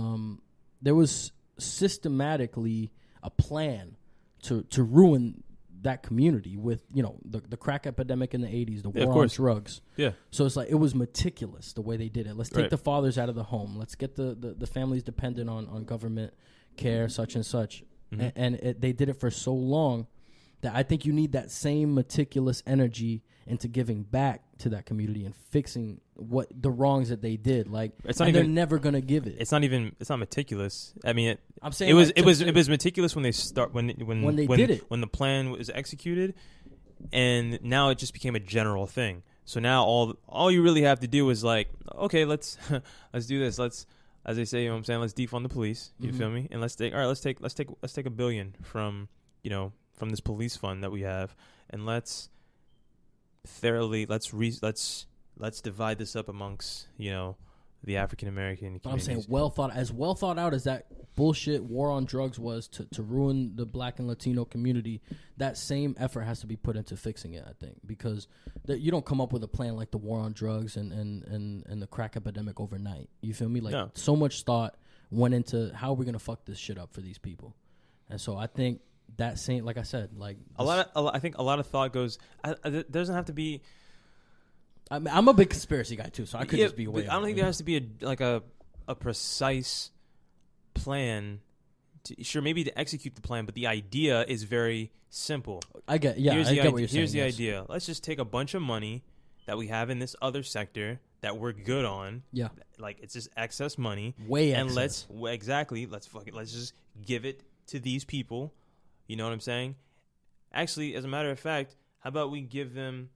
there was systematically a plan to ruin that community with the crack epidemic in the 80s, the war on drugs. So it's like it was meticulous the way they did it. Let's take the fathers out of the home. Let's get the families dependent on government care, such and such. And they did it for so long that I think you need that same meticulous energy into giving back to that community and fixing what the wrongs that they did. Like, they're never gonna give it. It's not meticulous. I mean, I'm saying it was meticulous when they did it, when the plan was executed, and now it just became a general thing. So now all you really have to do is like, okay, let's do this. Let's, as they say, what I'm saying, let's defund the police. You feel me? And let's take $1 billion from from this police fund that we have, and let's divide this up amongst the African American communities. I'm saying well thought out as that bullshit war on drugs was to ruin the Black and Latino community. That same effort has to be put into fixing it, I think, because you don't come up with a plan like the war on drugs and the crack epidemic overnight. You feel me? Like so much thought went into how are we gonna fuck this shit up for these people, and so I think. That same, like I said, like I think a lot of thought goes. There doesn't have to be. I mean, I'm a big conspiracy guy too, so I could just be way. I don't think there has to be a precise plan. Maybe to execute the plan, but the idea is very simple. I get what you're saying. Here's the idea. Let's just take a bunch of money that we have in this other sector that we're good on. Yeah. Like, it's just excess money. Way and excess. Let's just give it to these people. You know what I'm saying? Actually, as a matter of fact, how about we give them,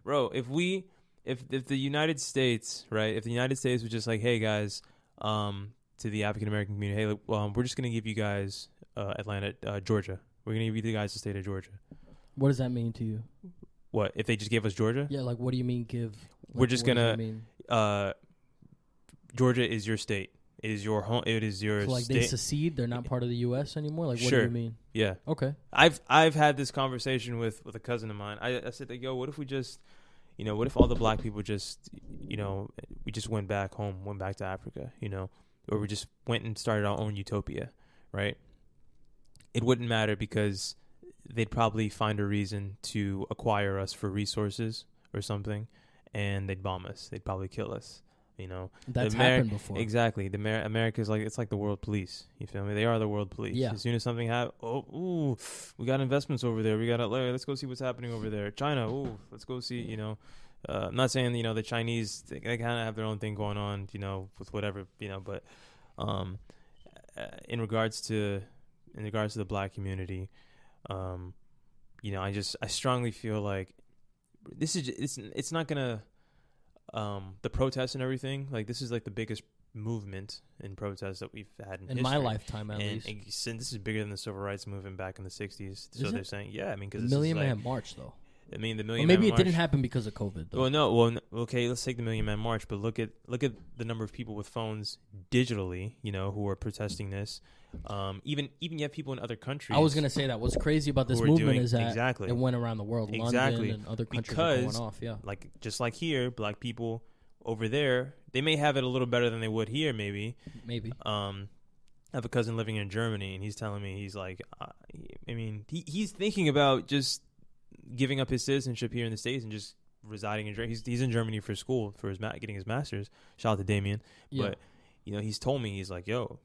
bro, if the United States, right, if the United States was just like, hey guys, to the African American community, hey, we're just going to give you guys Georgia. We're going to give you the guys the state of Georgia. What does that mean to you? What, if they just gave us Georgia? Yeah, like, what do you mean give? Like, we're just going to, Georgia is your state. It is your home. It is your so, like, state. they secede? They're not part of the U.S. anymore? Like, what Sure. do you mean? Yeah. Okay. I've had this conversation with a cousin of mine. I said, like, yo, what if we just, what if all the black people just, we just went back home, went back to Africa, or we just went and started our own utopia, right? It wouldn't matter because they'd probably find a reason to acquire us for resources or something, and they'd bomb us. They'd probably kill us. That's happened before. Exactly. America's like, it's like the world police. You feel me? They are the world police. Yeah. As soon as something happens, we got investments over there. Let's go see what's happening over there. China, let's go see, I'm not saying, the Chinese, they kind of have their own thing going on, with whatever, but in regards to the black community, I strongly feel like this is, it's not going to, the protests and everything, like, this is like the biggest movement in protests that we've had in history. My lifetime, at least. And this is bigger than the civil rights movement back in the 60s. So they're saying, yeah, I mean, because the Million Man March, though. I mean, the Million Man March. Maybe it didn't happen because of COVID, though. Okay, let's take the Million Man March, but look at the number of people with phones digitally, who are protesting this. Even you have people in other countries. I was gonna say that what's crazy about this movement is that it went around the world, London and other countries are going off. Yeah, like just like here, black people over there, they may have it a little better than they would here, maybe. I have a cousin living in Germany, and he's telling me, he's like, he's thinking about just giving up his citizenship here in the States and just residing in Germany. He's in Germany for school, for his getting his master's. Shout out to Damien. Yeah. But he's told me, he's like, yo,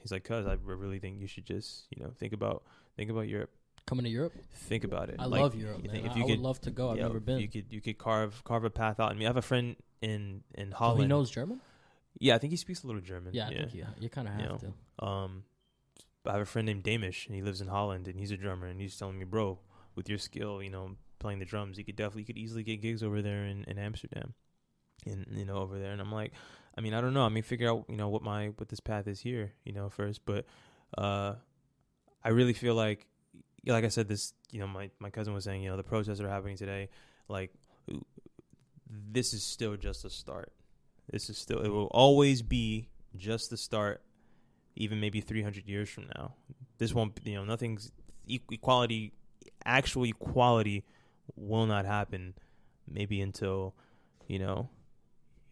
he's like, cuz I really think you should just think about Europe. Coming to Europe? Think about it. I love Europe, man. I would love to go. I've never been. You could carve a path out. I mean, I have a friend in Holland. So he knows German? Yeah, I think he speaks a little German. Yeah, I think you kind of have to. I have a friend named Damish, and he lives in Holland, and he's a drummer, and he's telling me, bro, with your skill, playing the drums, you could easily get gigs over there in Amsterdam, and over there. And I'm like, I mean, I don't know. I mean, figure out what this path is here, first. But I really feel like I said, this, my cousin was saying, the protests that are happening today, like, this is still just a start. It will always be just the start, even maybe 300 years from now. This won't, nothing's equality. Actual equality will not happen maybe until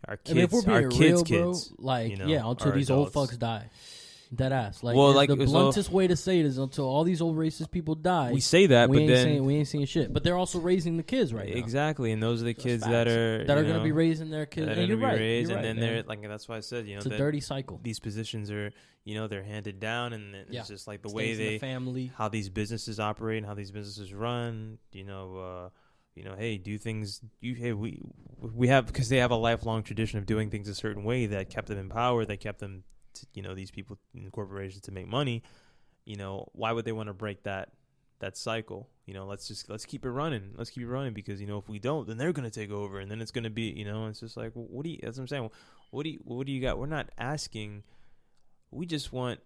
our kids, bro, like, until these old fucks die. Dead ass. Like, the bluntest way to say it is until all these old racist people die. We say that, but then we ain't saying shit. But they're also raising the kids right now. Exactly, and those are the kids that are going to be raising their kids. And you're right. And then they're like, that's why I said, it's a dirty cycle. These positions are, they're handed down, and it's just like the way the family, how these businesses operate, and how these businesses run. Hey, do things. We have, because they have a lifelong tradition of doing things a certain way that kept them in power, that kept them, these people in corporations to make money. Why would they want to break that cycle? Let's keep it running. Let's keep it running, because if we don't, then they're gonna take over, and then it's gonna be, it's just like, that's what I'm saying. What do you got? We're not asking. We just want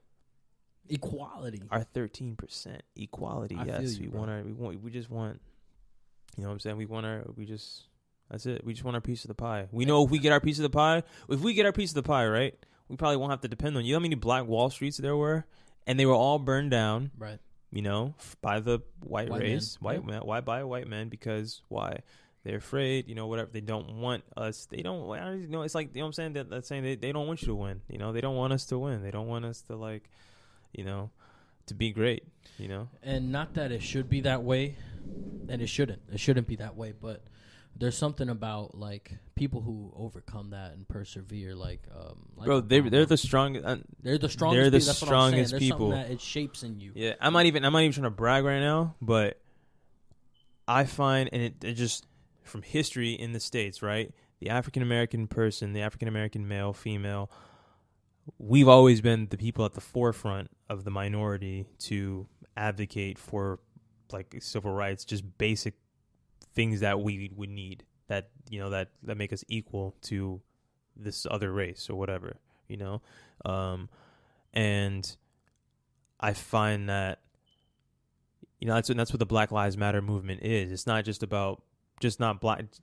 equality. Our 13% equality. Yes, we just want. You know what I'm saying? That's it. We just want our piece of the pie. We know if we get our piece of the pie, right, we probably won't have to depend on you. How many Black Wall Streets there were? And they were all burned down. Right. By the white race. Why by a white man? Because why? They're afraid, whatever. They don't want us. They don't, it's like, what I'm saying? That's saying they don't want you to win. They don't want us to win. They don't want us to, like, to be great, And not that it should be that way, and it shouldn't. It shouldn't be that way, but there's something about, like, people who overcome that and persevere, like bro, they're the strongest. They're the strongest. They're the that's strongest what I'm saying. people. There's something that it shapes in you. Yeah, I'm not even trying to brag right now, but I find, and it just from history in the States, right? the African American person, the African American male, female, we've always been the people at the forefront of the minority to advocate for like civil rights, just basic things that we would need that, you know, that make us equal to this other race or whatever, you know? And I find that, you know, that's what the Black Lives Matter movement is. It's not just about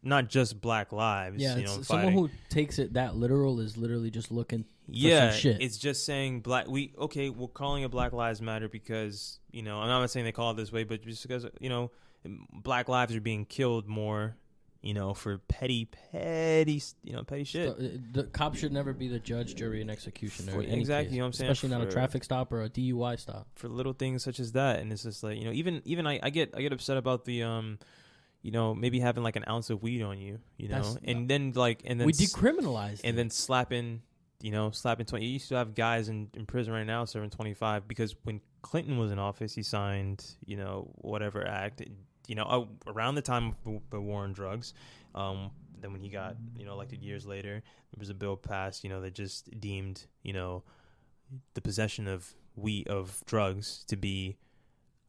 not just black lives. Yeah, you know, someone who takes it that literal is literally just looking for some shit. It's just saying we're calling it Black Lives Matter because, you know, I'm not saying they call it this way, but just because, you know, black lives are being killed more, you know, for petty shit. The cop should never be the judge, jury, and executioner. Exactly, you know what I'm saying? Especially not a traffic stop or a DUI stop. For little things such as that, and it's just like, you know, even I get upset about the you know, maybe having like an ounce of weed on you, you know, and then we decriminalized and then slapping 20. You used to have guys in prison right now serving 25 because when Clinton was in office, he signed, you know, whatever act, you know, around the time of the war on drugs. Then when he got, you know, elected years later, there was a bill passed, you know, that just deemed, you know, the possession of drugs to be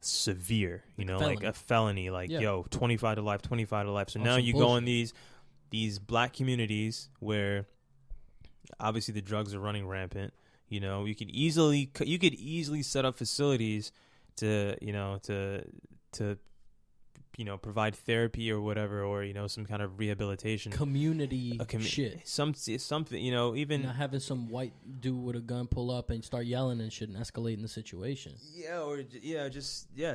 severe, you know, like a felony, like, yo, 25 to life. So now you go in these black communities where obviously the drugs are running rampant, you know, you could easily set up facilities to provide therapy or whatever, or, you know, some kind of rehabilitation community shit, something, you know, even not having some white dude with a gun pull up and start yelling and shit and escalating the situation.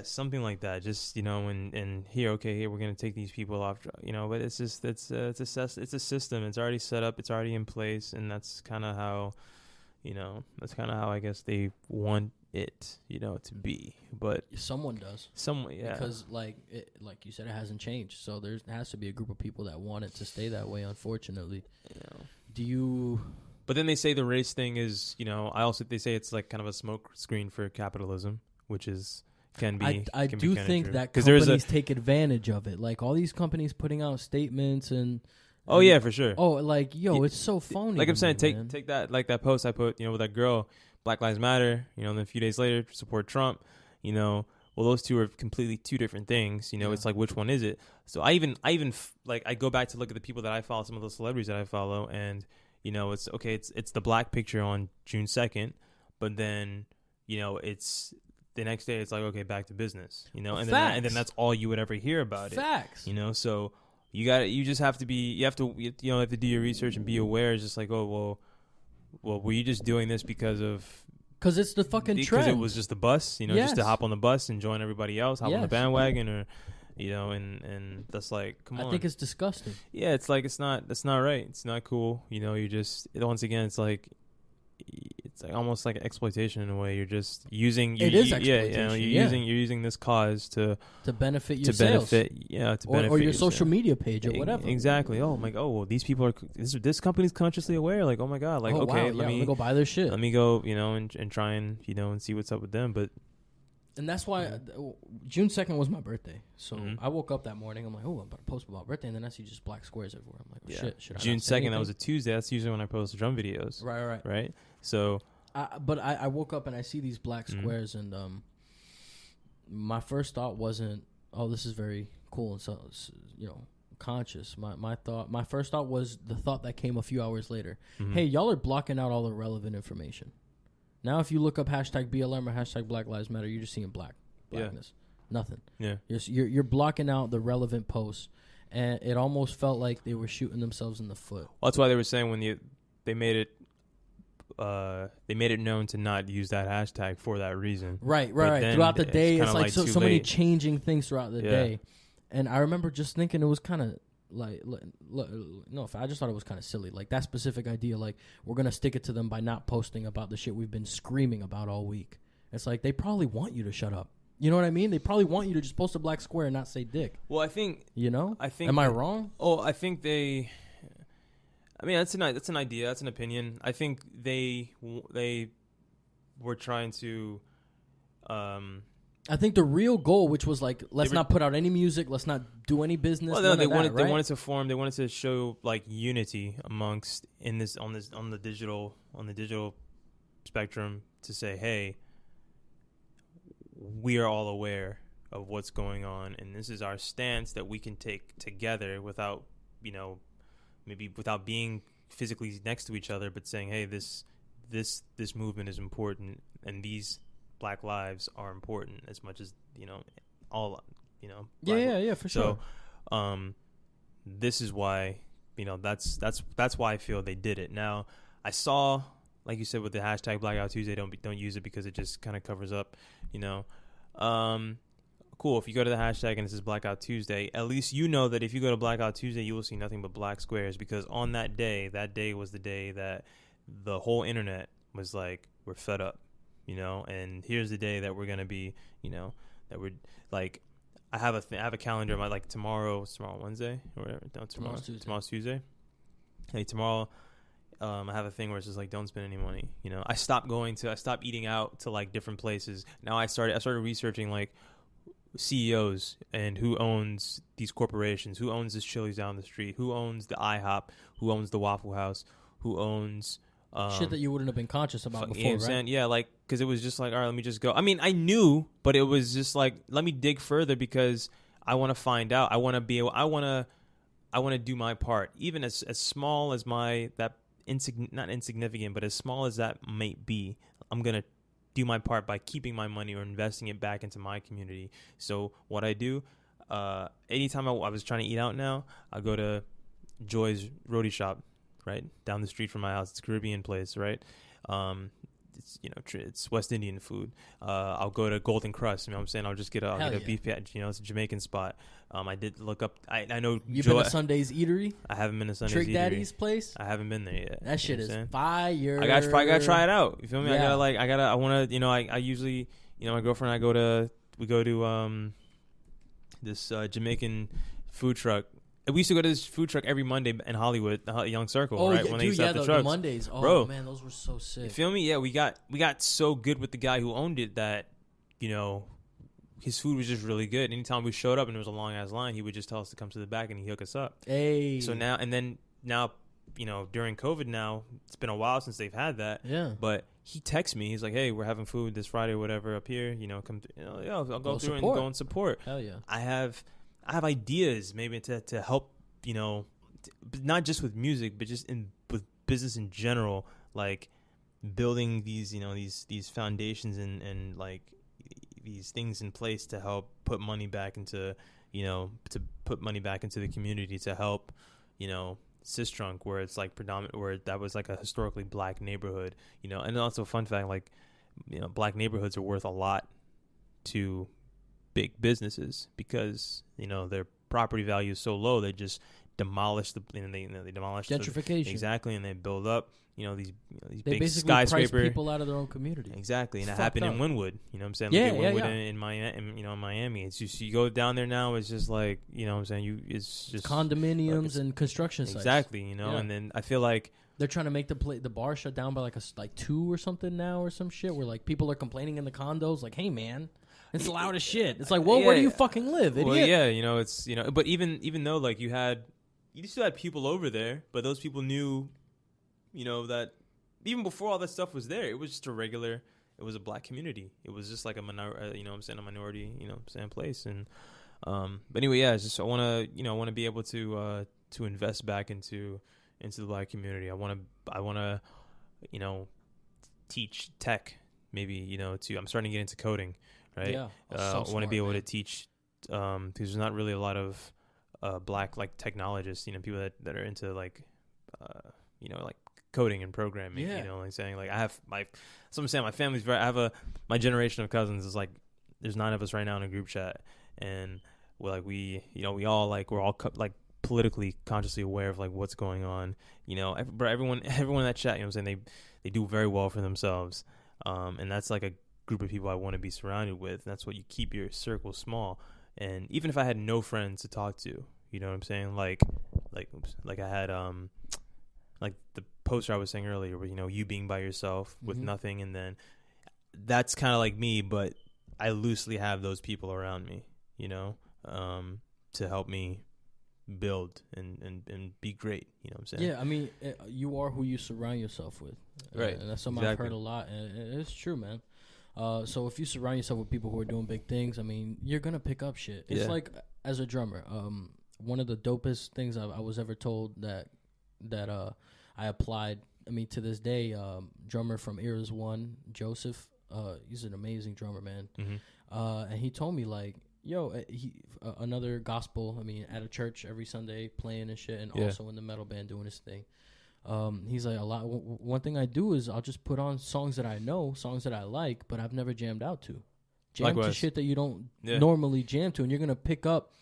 Something like that. Just, you know, and here we're gonna take these people off, you know, but it's just it's a system. It's already set up. It's already in place, and that's kind of how, you know, I guess they want it, you know, to be. But someone does. Because like you said, it hasn't changed. So there has to be a group of people that want it to stay that way, unfortunately. But then they say the race thing is, you know, they say it's like kind of a smoke screen for capitalism, which is I do think that companies take advantage of it. Like all these companies putting out statements and oh yeah, for sure. Oh, like, yo, it's so phony. Like I'm saying, take that, like that post I put, you know, with that girl, Black Lives Matter, you know, and then a few days later, support Trump, you know. Well, those two are completely two different things, you know. It's like, which one is it? So I even like, I go back to look at the people that I follow, some of those celebrities that I follow, and, you know, it's okay, it's the black picture on June 2nd, but then, you know, it's the next day, it's like, okay, back to business, you know, and then that's all you would ever hear about it. Facts. You know, so you just have to do your research and be aware. It's just like, oh, well, were you just doing this because it's the fucking trend? Because it was just the bus, you know, just to hop on the bus and join everybody else, hop on the bandwagon, or, you know, and that's like, come on. I think it's disgusting. Yeah, it's like, that's not right. It's not cool. You know, once again, it's like almost like an exploitation in a way. You're just using exploitation. You're using this cause to benefit your sales. Or your social media page or whatever. Exactly. Oh my god. Well, these people this company's consciously aware. Like, oh my god. Like, okay, let me go buy their shit. Let me go, you know, and try and, you know, and see what's up with them. But and that's why June 2nd was my birthday. So I woke up that morning. I'm like, oh, I'm about to post about birthday. And then I see just black squares everywhere. I'm like, oh, shit. Should I June 2nd, that was a Tuesday. That's usually when I post drum videos. Right. So. But I woke up and I see these black squares. And my first thought wasn't, oh, this is very cool and so, you know, conscious. My first thought was the thought that came a few hours later. Hey, y'all are blocking out all the relevant information. Now, if you look up hashtag BLM or hashtag Black Lives Matter, you're just seeing blackness, nothing. Yeah, you're blocking out the relevant posts, and it almost felt like they were shooting themselves in the foot. Well, that's why they were saying when they made it known to not use that hashtag for that reason. Right. Throughout the day, it's like so many changing things throughout the day, and I remember just thinking it was kind of. I just thought it was kind of silly. Like that specific idea, like we're gonna stick it to them by not posting about the shit we've been screaming about all week. It's like they probably want you to shut up. You know what I mean? They probably want you to just post a black square and not say dick. Well, I think Am I wrong? Oh, I think they. I mean, that's an idea. That's an opinion. I think they were trying to I think the real goal, which was like, let's not put out any music, let's not do any business. Well, no, they wanted to form. They wanted to show like unity amongst on the digital spectrum to say, hey, we are all aware of what's going on, and this is our stance that we can take together without, maybe without being physically next to each other, but saying, hey, this movement is important, and these Black lives are important as much as all yeah, for sure. So this is why that's why I feel they did it. Now I saw, like you said, with the hashtag Blackout Tuesday, don't use it because it just kind of covers up, cool. If you go to the hashtag and it says Blackout Tuesday, at least you know that if you go to Blackout Tuesday, you will see nothing but black squares, because on that day was the day that the whole internet was like, we're fed up, and here's the day that we're going to be, that we're like, I have a calendar. Like tomorrow's Wednesday or whatever. No, tomorrow's Tuesday. Hey, tomorrow, I have a thing where it's just like, don't spend any money. I stopped eating out to like different places. Now I started researching like CEOs and who owns these corporations, who owns this Chili's down the street, who owns the IHOP, who owns the Waffle House, who owns shit that you wouldn't have been conscious about before, right? Yeah, like, because it was just like, all right, let me just go. I mean, I knew, but it was just like, let me dig further because I want to find out. I want to do my part, even as small as not insignificant, but as small as that might be. I'm gonna do my part by keeping my money or investing it back into my community. So what I do, anytime I was trying to eat out now, I go to Joy's Roadie Shop, right down the street from my house. It's a Caribbean place, right? It's it's West Indian food. I'll go to Golden Crust. I'll just get a beef patty. It's a Jamaican spot. I did look up. I know you've been to Sunday's Eatery. I haven't been to Sunday's Trick Eatery. Daddy's place. I haven't been there yet. That shit is fire. I gotta try it out. You feel me? Yeah. I want to. I usually, my girlfriend and we go to this Jamaican food truck. We used to go to this food truck every Monday in Hollywood, the Young Circle, right? Yeah, when they used to have the trucks. Mondays. Oh, bro, man, those were so sick. You feel me? Yeah, we got so good with the guy who owned it that, his food was just really good. Anytime we showed up and there was a long ass line, he would just tell us to come to the back and he'd hook us up. Hey. So now, during COVID now, it's been a while since they've had that. Yeah. But he texts me. He's like, hey, we're having food this Friday or whatever up here. Come, I'll go through and go and support. Hell yeah. I have ideas maybe to help, not just with music, but just with business in general, like building these, these foundations and like these things in place to help put money back into, the community, to help, Sistrunk, where it's like predominant, where that was like a historically black neighborhood, and also fun fact, like, black neighborhoods are worth a lot to big businesses because their property value is so low. They just demolish they demolish gentrification, exactly, and they build up these they big skyscraper price people out of their own community, exactly. And it's it happened up. In Wynwood, Wynwood in Miami, in Miami. It's just, you go down there now, it's just like, it's just condominiums and construction sites, exactly. And then I feel like they're trying to make the bar shut down by like 2 or something now, or some shit, where like people are complaining in the condos, like, hey man, it's loud as shit. It's like, well, where do you fucking live, idiot? Well, yeah, it's but even though like you still had people over there, but those people knew, that even before all that stuff was there, it was just it was a black community. It was just like a minority, a minority, place. And but anyway, yeah, it's just I want to be able to invest back into the black community. I want to teach tech, maybe, I'm starting to get into coding. Right. Yeah. I want to be able to teach because there's not really a lot of black like technologists, people that are into like like coding and programming. Yeah. Like saying like I have my family's my generation of cousins is like there's 9 of us right now in a group chat, and we're like we're all like politically consciously aware of like what's going on. But everyone in that chat, they do very well for themselves, and that's like a group of people I want to be surrounded with. And that's what you keep your circle small. And even if I had no friends to talk to, you know what I'm saying? Like I had like the poster I was saying earlier, where you being by yourself with nothing, and then that's kind of like me, but I loosely have those people around me, you know, to help me build and be great. You know what I'm saying? Yeah, I mean, you are who you surround yourself with. Right. And that's something I've heard a lot, and it's true, man. So if you surround yourself with people who are doing big things, I mean, you're going to pick up shit. It's like, as a drummer, one of the dopest things I was ever told that I applied, I mean, to this day, drummer from Eras One, Joseph, he's an amazing drummer, man. Mm-hmm. And he told me, like, yo, another gospel, I mean, at a church every Sunday playing and shit, and also in the metal band doing his thing. He's like, one thing I do is I'll just put on songs that I know, songs that I like, but I've never jammed out to. To shit that you don't normally jam to, and you're going to pick up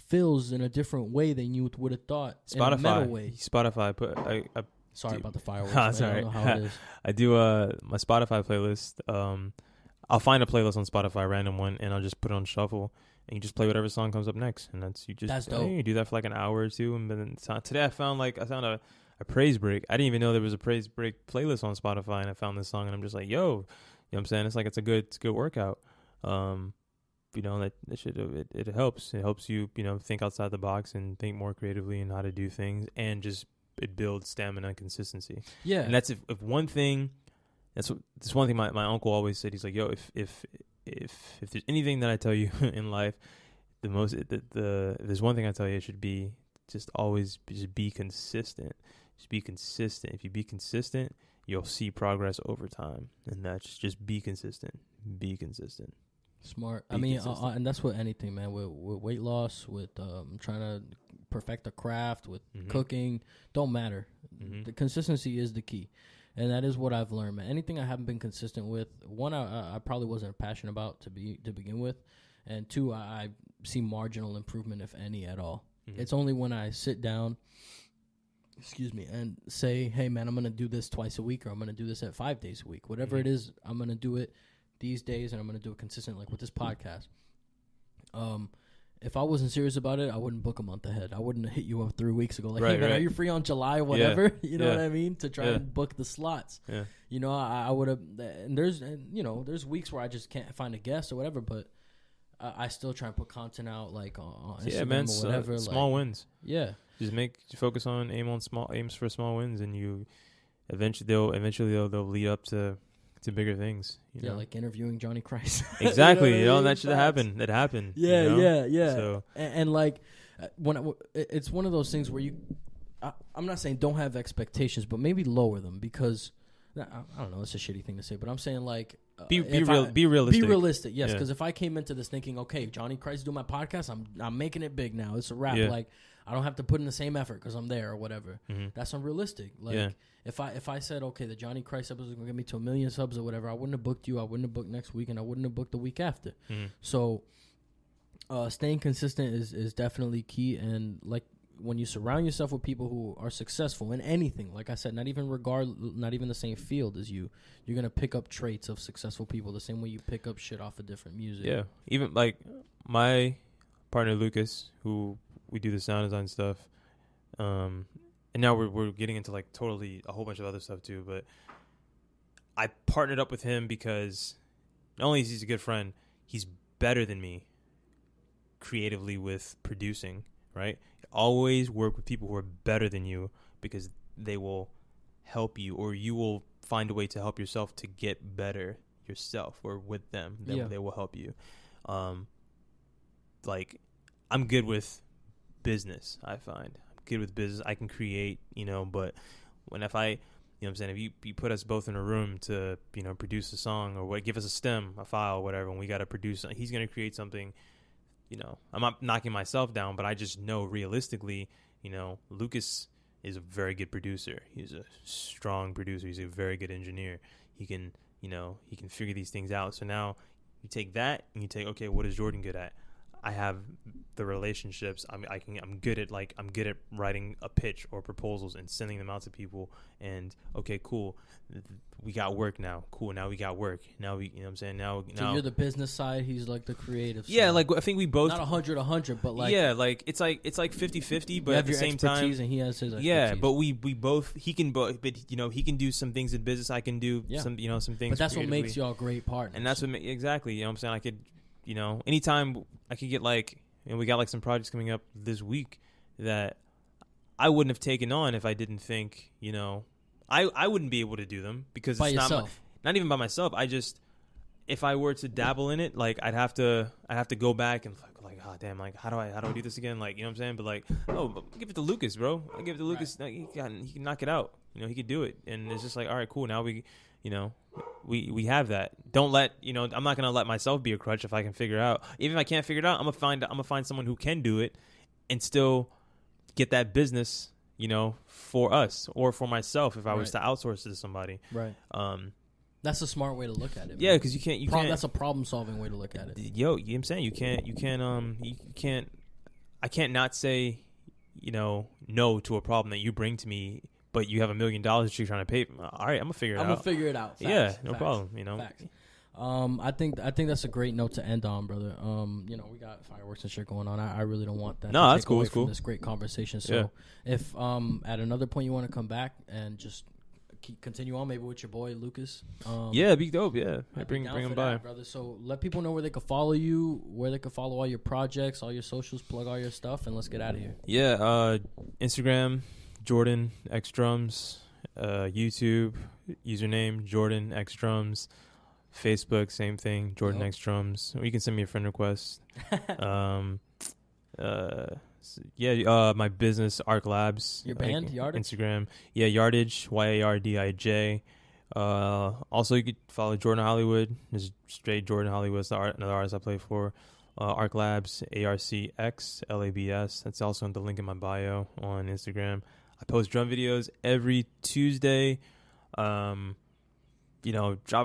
fills in a different way than you would have thought. Spotify, in a metal way. Spotify, sorry about the fireworks. Sorry. I don't know how it is. I do my Spotify playlist. I'll find a playlist on Spotify, a random one, and I'll just put it on shuffle. And you just play whatever song comes up next, and that's dope. Hey, you do that for like an hour or two, and then today I found a praise break. I didn't even know there was a praise break playlist on Spotify, and I found this song, and I'm just like, yo, you know what I'm saying? It's a good workout. You know, that shit, it helps. It helps you, you know, think outside the box and think more creatively and how to do things, and just it builds stamina and consistency. Yeah, and that's if one thing. That's one thing my uncle always said. He's like, yo, if there's anything that I tell you in life, if there's one thing I tell you, it should be just always just be consistent. Just be consistent. If you be consistent, you'll see progress over time, and that's just be consistent. Be consistent. Smart. I mean, and that's with anything, man. With weight loss, with trying to perfect a craft, with cooking, don't matter. The consistency is the key. And that is what I've learned, man. Anything I haven't been consistent with, one, I probably wasn't passionate about to begin with, and two, I see marginal improvement, if any, at all. Mm-hmm. It's only when I sit down, and say, hey, man, I'm going to do this twice a week, or I'm going to do this at 5 days a week. Whatever it is, I'm going to do it these days, and I'm going to do it consistently, like with this podcast. If I wasn't serious about it, I wouldn't book a month ahead. I wouldn't hit you up 3 weeks ago. Like, hey, man, are you free on July or whatever? Yeah. You know what I mean? To try and book the slots. Yeah. You know, I would have, and there's weeks where I just can't find a guest or whatever, but I still try and put content out, like, on Instagram or whatever. Small wins. Yeah. Just focus on aims for small wins, and you eventually they'll lead up to bigger things. You know? Like interviewing Johnny Christ. Exactly. You know, that should have happened. It happened. Yeah, you know? yeah. So. And like, it's one of those things where I'm not saying don't have expectations, but maybe lower them, because I don't know. It's a shitty thing to say, but I'm saying, like, be realistic. Be realistic. Yes, because if I came into this thinking, okay, Johnny Christ doing my podcast, I'm making it big now. It's a wrap. Yeah. Like, I don't have to put in the same effort because I'm there or whatever. Mm-hmm. That's unrealistic. Like, if I said, okay, the Johnny Christ episode is gonna get me to 1 million subs or whatever, I wouldn't have booked you. I wouldn't have booked next week, and I wouldn't have booked the week after. Mm-hmm. So, staying consistent is definitely key. And like, when you surround yourself with people who are successful in anything, like I said, not even the same field as you, you're gonna pick up traits of successful people the same way you pick up shit off of different music. Yeah, even like my partner Lucas, who we do the sound design stuff, and now we're getting into like totally a whole bunch of other stuff too. But I partnered up with him because not only is he a good friend, he's better than me creatively with producing. Right? Always work with people who are better than you, because they will help you, or you will find a way to help yourself to get better yourself, or with them. They will help you. Like, I'm good with business, I find. I'm good with business. I can create, but if you put us both in a room to, produce a song, or give us a stem, a file, whatever, and we got to produce, he's going to create something. I'm not knocking myself down, but I just know realistically, Lucas is a very good producer. He's a strong producer. He's a very good engineer. He can figure these things out. So now you take that and you take, okay, what is Jordan good at? I have the relationships. I'm good at writing a pitch or proposals and sending them out to people. And okay, cool. We got work now. Cool. Now we got work. Now we, you know what I'm saying? Now you're the business side. He's like the creative yeah, side. like I think we both not 100, but like yeah, like it's like 50-50, but at the same time, and he has his expertise. yeah, but we both he can both, but you know he can do some things in business. I can do some some things. But that's what makes y'all great partners. And that's what exactly. You know what I'm saying? I could anytime I could get and we got like some projects coming up this week that I wouldn't have taken on if I didn't think, I wouldn't be able to do them because by it's yourself. not even by myself. If I were to dabble in it, like I'd have to go back and like, oh damn, like how do I do this again? Like, you know what I'm saying? But like, give it to Lucas, bro. I give it to Lucas. Right. He can knock it out. He could do it. And it's just like, all right, cool. Now we have that. Don't let I'm not gonna let myself be a crutch if I can figure it out. Even if I can't figure it out, I'm gonna find someone who can do it and still get that business, for us or for myself if I was to outsource it to somebody. Right. That's a smart way to look at it. Yeah, because you can't. That's a problem-solving way to look at it. You know what I'm saying? I can't not say, no to a problem that you bring to me, but you have $1 million that you're trying to pay. All right, I'm gonna figure it out. I'm gonna figure it out. Facts, yeah, no facts, problem. Facts. I think that's a great note to end on, brother. We got fireworks and shit going on. I really don't want that. No, to that's take cool. away It's cool. From this great conversation. So if at another point you want to come back and just continue on maybe with your boy Lucas. Be dope. Yeah, bring him by, brother. So let people know where they can follow you, where they can follow all your projects, all your socials, plug all your stuff, and let's get out of here. Yeah, Instagram, JordanXDrums, YouTube, username JordanXDrums, Facebook, same thing, JordanXDrums. Or you can send me a friend request. My business, Arc Labs. Your band, Yardage? Instagram. Yeah, Yardage, YARDIJ. Also, you could follow Jordan Hollywood. This is straight Jordan Hollywood. Another artist I play for. Arc Labs, ARCXLABS. That's also in the link in my bio on Instagram. I post drum videos every Tuesday. Drop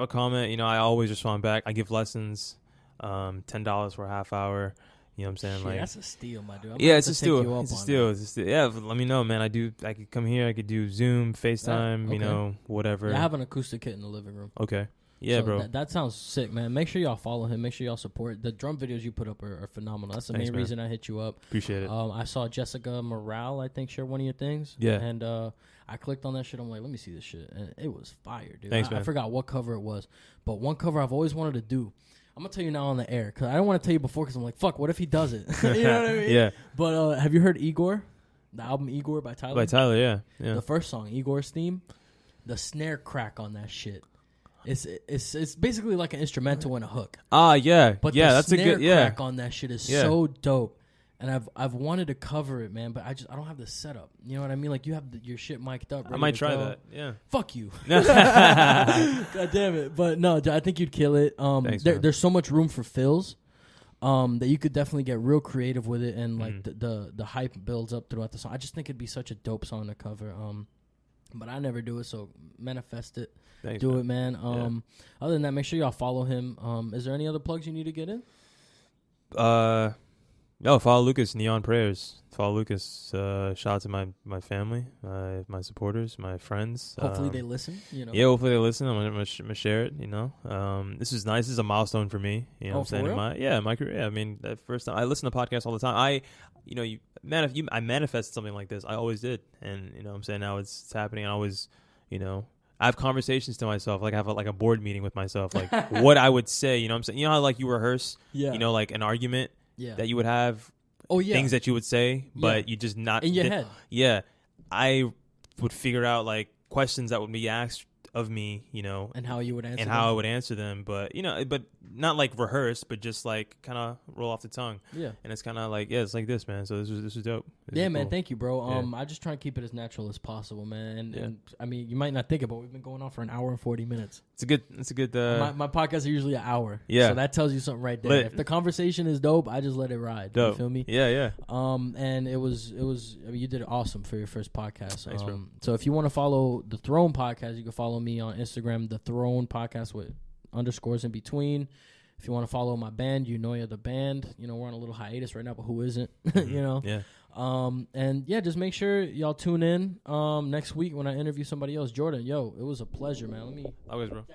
a comment. I always respond back. I give lessons, $10 for a half hour. You know what I'm saying? Shit, that's a steal, my dude. It's a steal. It's a steal. Yeah, let me know, man. I could come here. I could do Zoom, FaceTime, okay. Whatever. I have an acoustic kit in the living room. Okay. Yeah, so bro. That sounds sick, man. Make sure y'all follow him. Make sure y'all support. The drum videos you put up are phenomenal. That's the main reason I hit you up. Appreciate it. I saw Jessica Morale, I think, share one of your things. Yeah. And I clicked on that shit. I'm like, let me see this shit. And it was fire, dude. Thanks, man. I forgot what cover it was. But one cover I've always wanted to do. I'm going to tell you now on the air because I don't want to tell you before because I'm like, fuck, what if he does it? You know what I mean? Yeah. But have you heard Igor? The album Igor by Tyler? By Tyler, yeah. The first song, Igor's theme, the snare crack on that shit. It's basically like an instrumental and a hook. Yeah. But yeah, the that's snare a good crack on that shit is so dope. And I've wanted to cover it, man, but I don't have the setup. You know what I mean? Like you have your shit mic'd up. I might try that. Yeah. Fuck you. God damn it. But no, I think you'd kill it. Thanks, there's so much room for fills. That you could definitely get real creative with it, and like the hype builds up throughout the song. I just think it'd be such a dope song to cover. But I never do it, so manifest it. Thanks, do it, man. Other than that, make sure y'all follow him. Is there any other plugs you need to get in? No, follow Lucas, Neon Prayers. Follow Lucas. Shout out to my family, my supporters, my friends. Hopefully they listen. Yeah, hopefully they listen. I'm gonna share it. This is nice. This is a milestone for me. You know what I'm saying? In my career. Yeah, I mean, that first time I listen to podcasts all the time. I manifest something like this. I always did, and you know what I'm saying, now it's happening. I always, I have conversations to myself. Like I have a board meeting with myself. Like what I would say. You know what I'm saying? You know how like you rehearse. Yeah. Like an argument. Yeah. That you would have. Oh yeah. Things that you would say, but you just not in your head. Yeah, I would figure out like questions that would be asked of me, and how you would answer them. How I would answer them, but but not like rehearsed, but just like kind of roll off the tongue. Yeah, and it's kind of like it's like this, man. So this is dope. This is man. Cool. Thank you, bro. I just try and keep it as natural as possible, man. And I mean, you might not think it, but we've been going on for an hour and 40 minutes. It's a good. My podcasts are usually an hour. Yeah, so that tells you something right there. If the conversation is dope, I just let it ride. Dope. You feel me? Yeah. And it was. I mean, you did awesome for your first podcast. Thanks, bro. So if you want to follow the Throne podcast, you can follow me on Instagram, The Throne Podcast with underscores in between. If you want to follow my band, Unoya the band. You know, we're on a little hiatus right now, but who isn't? You know. Yeah. And yeah, just make sure y'all tune in next week when I interview somebody else. Jordan, yo, it was a pleasure, man. Let me always, bro.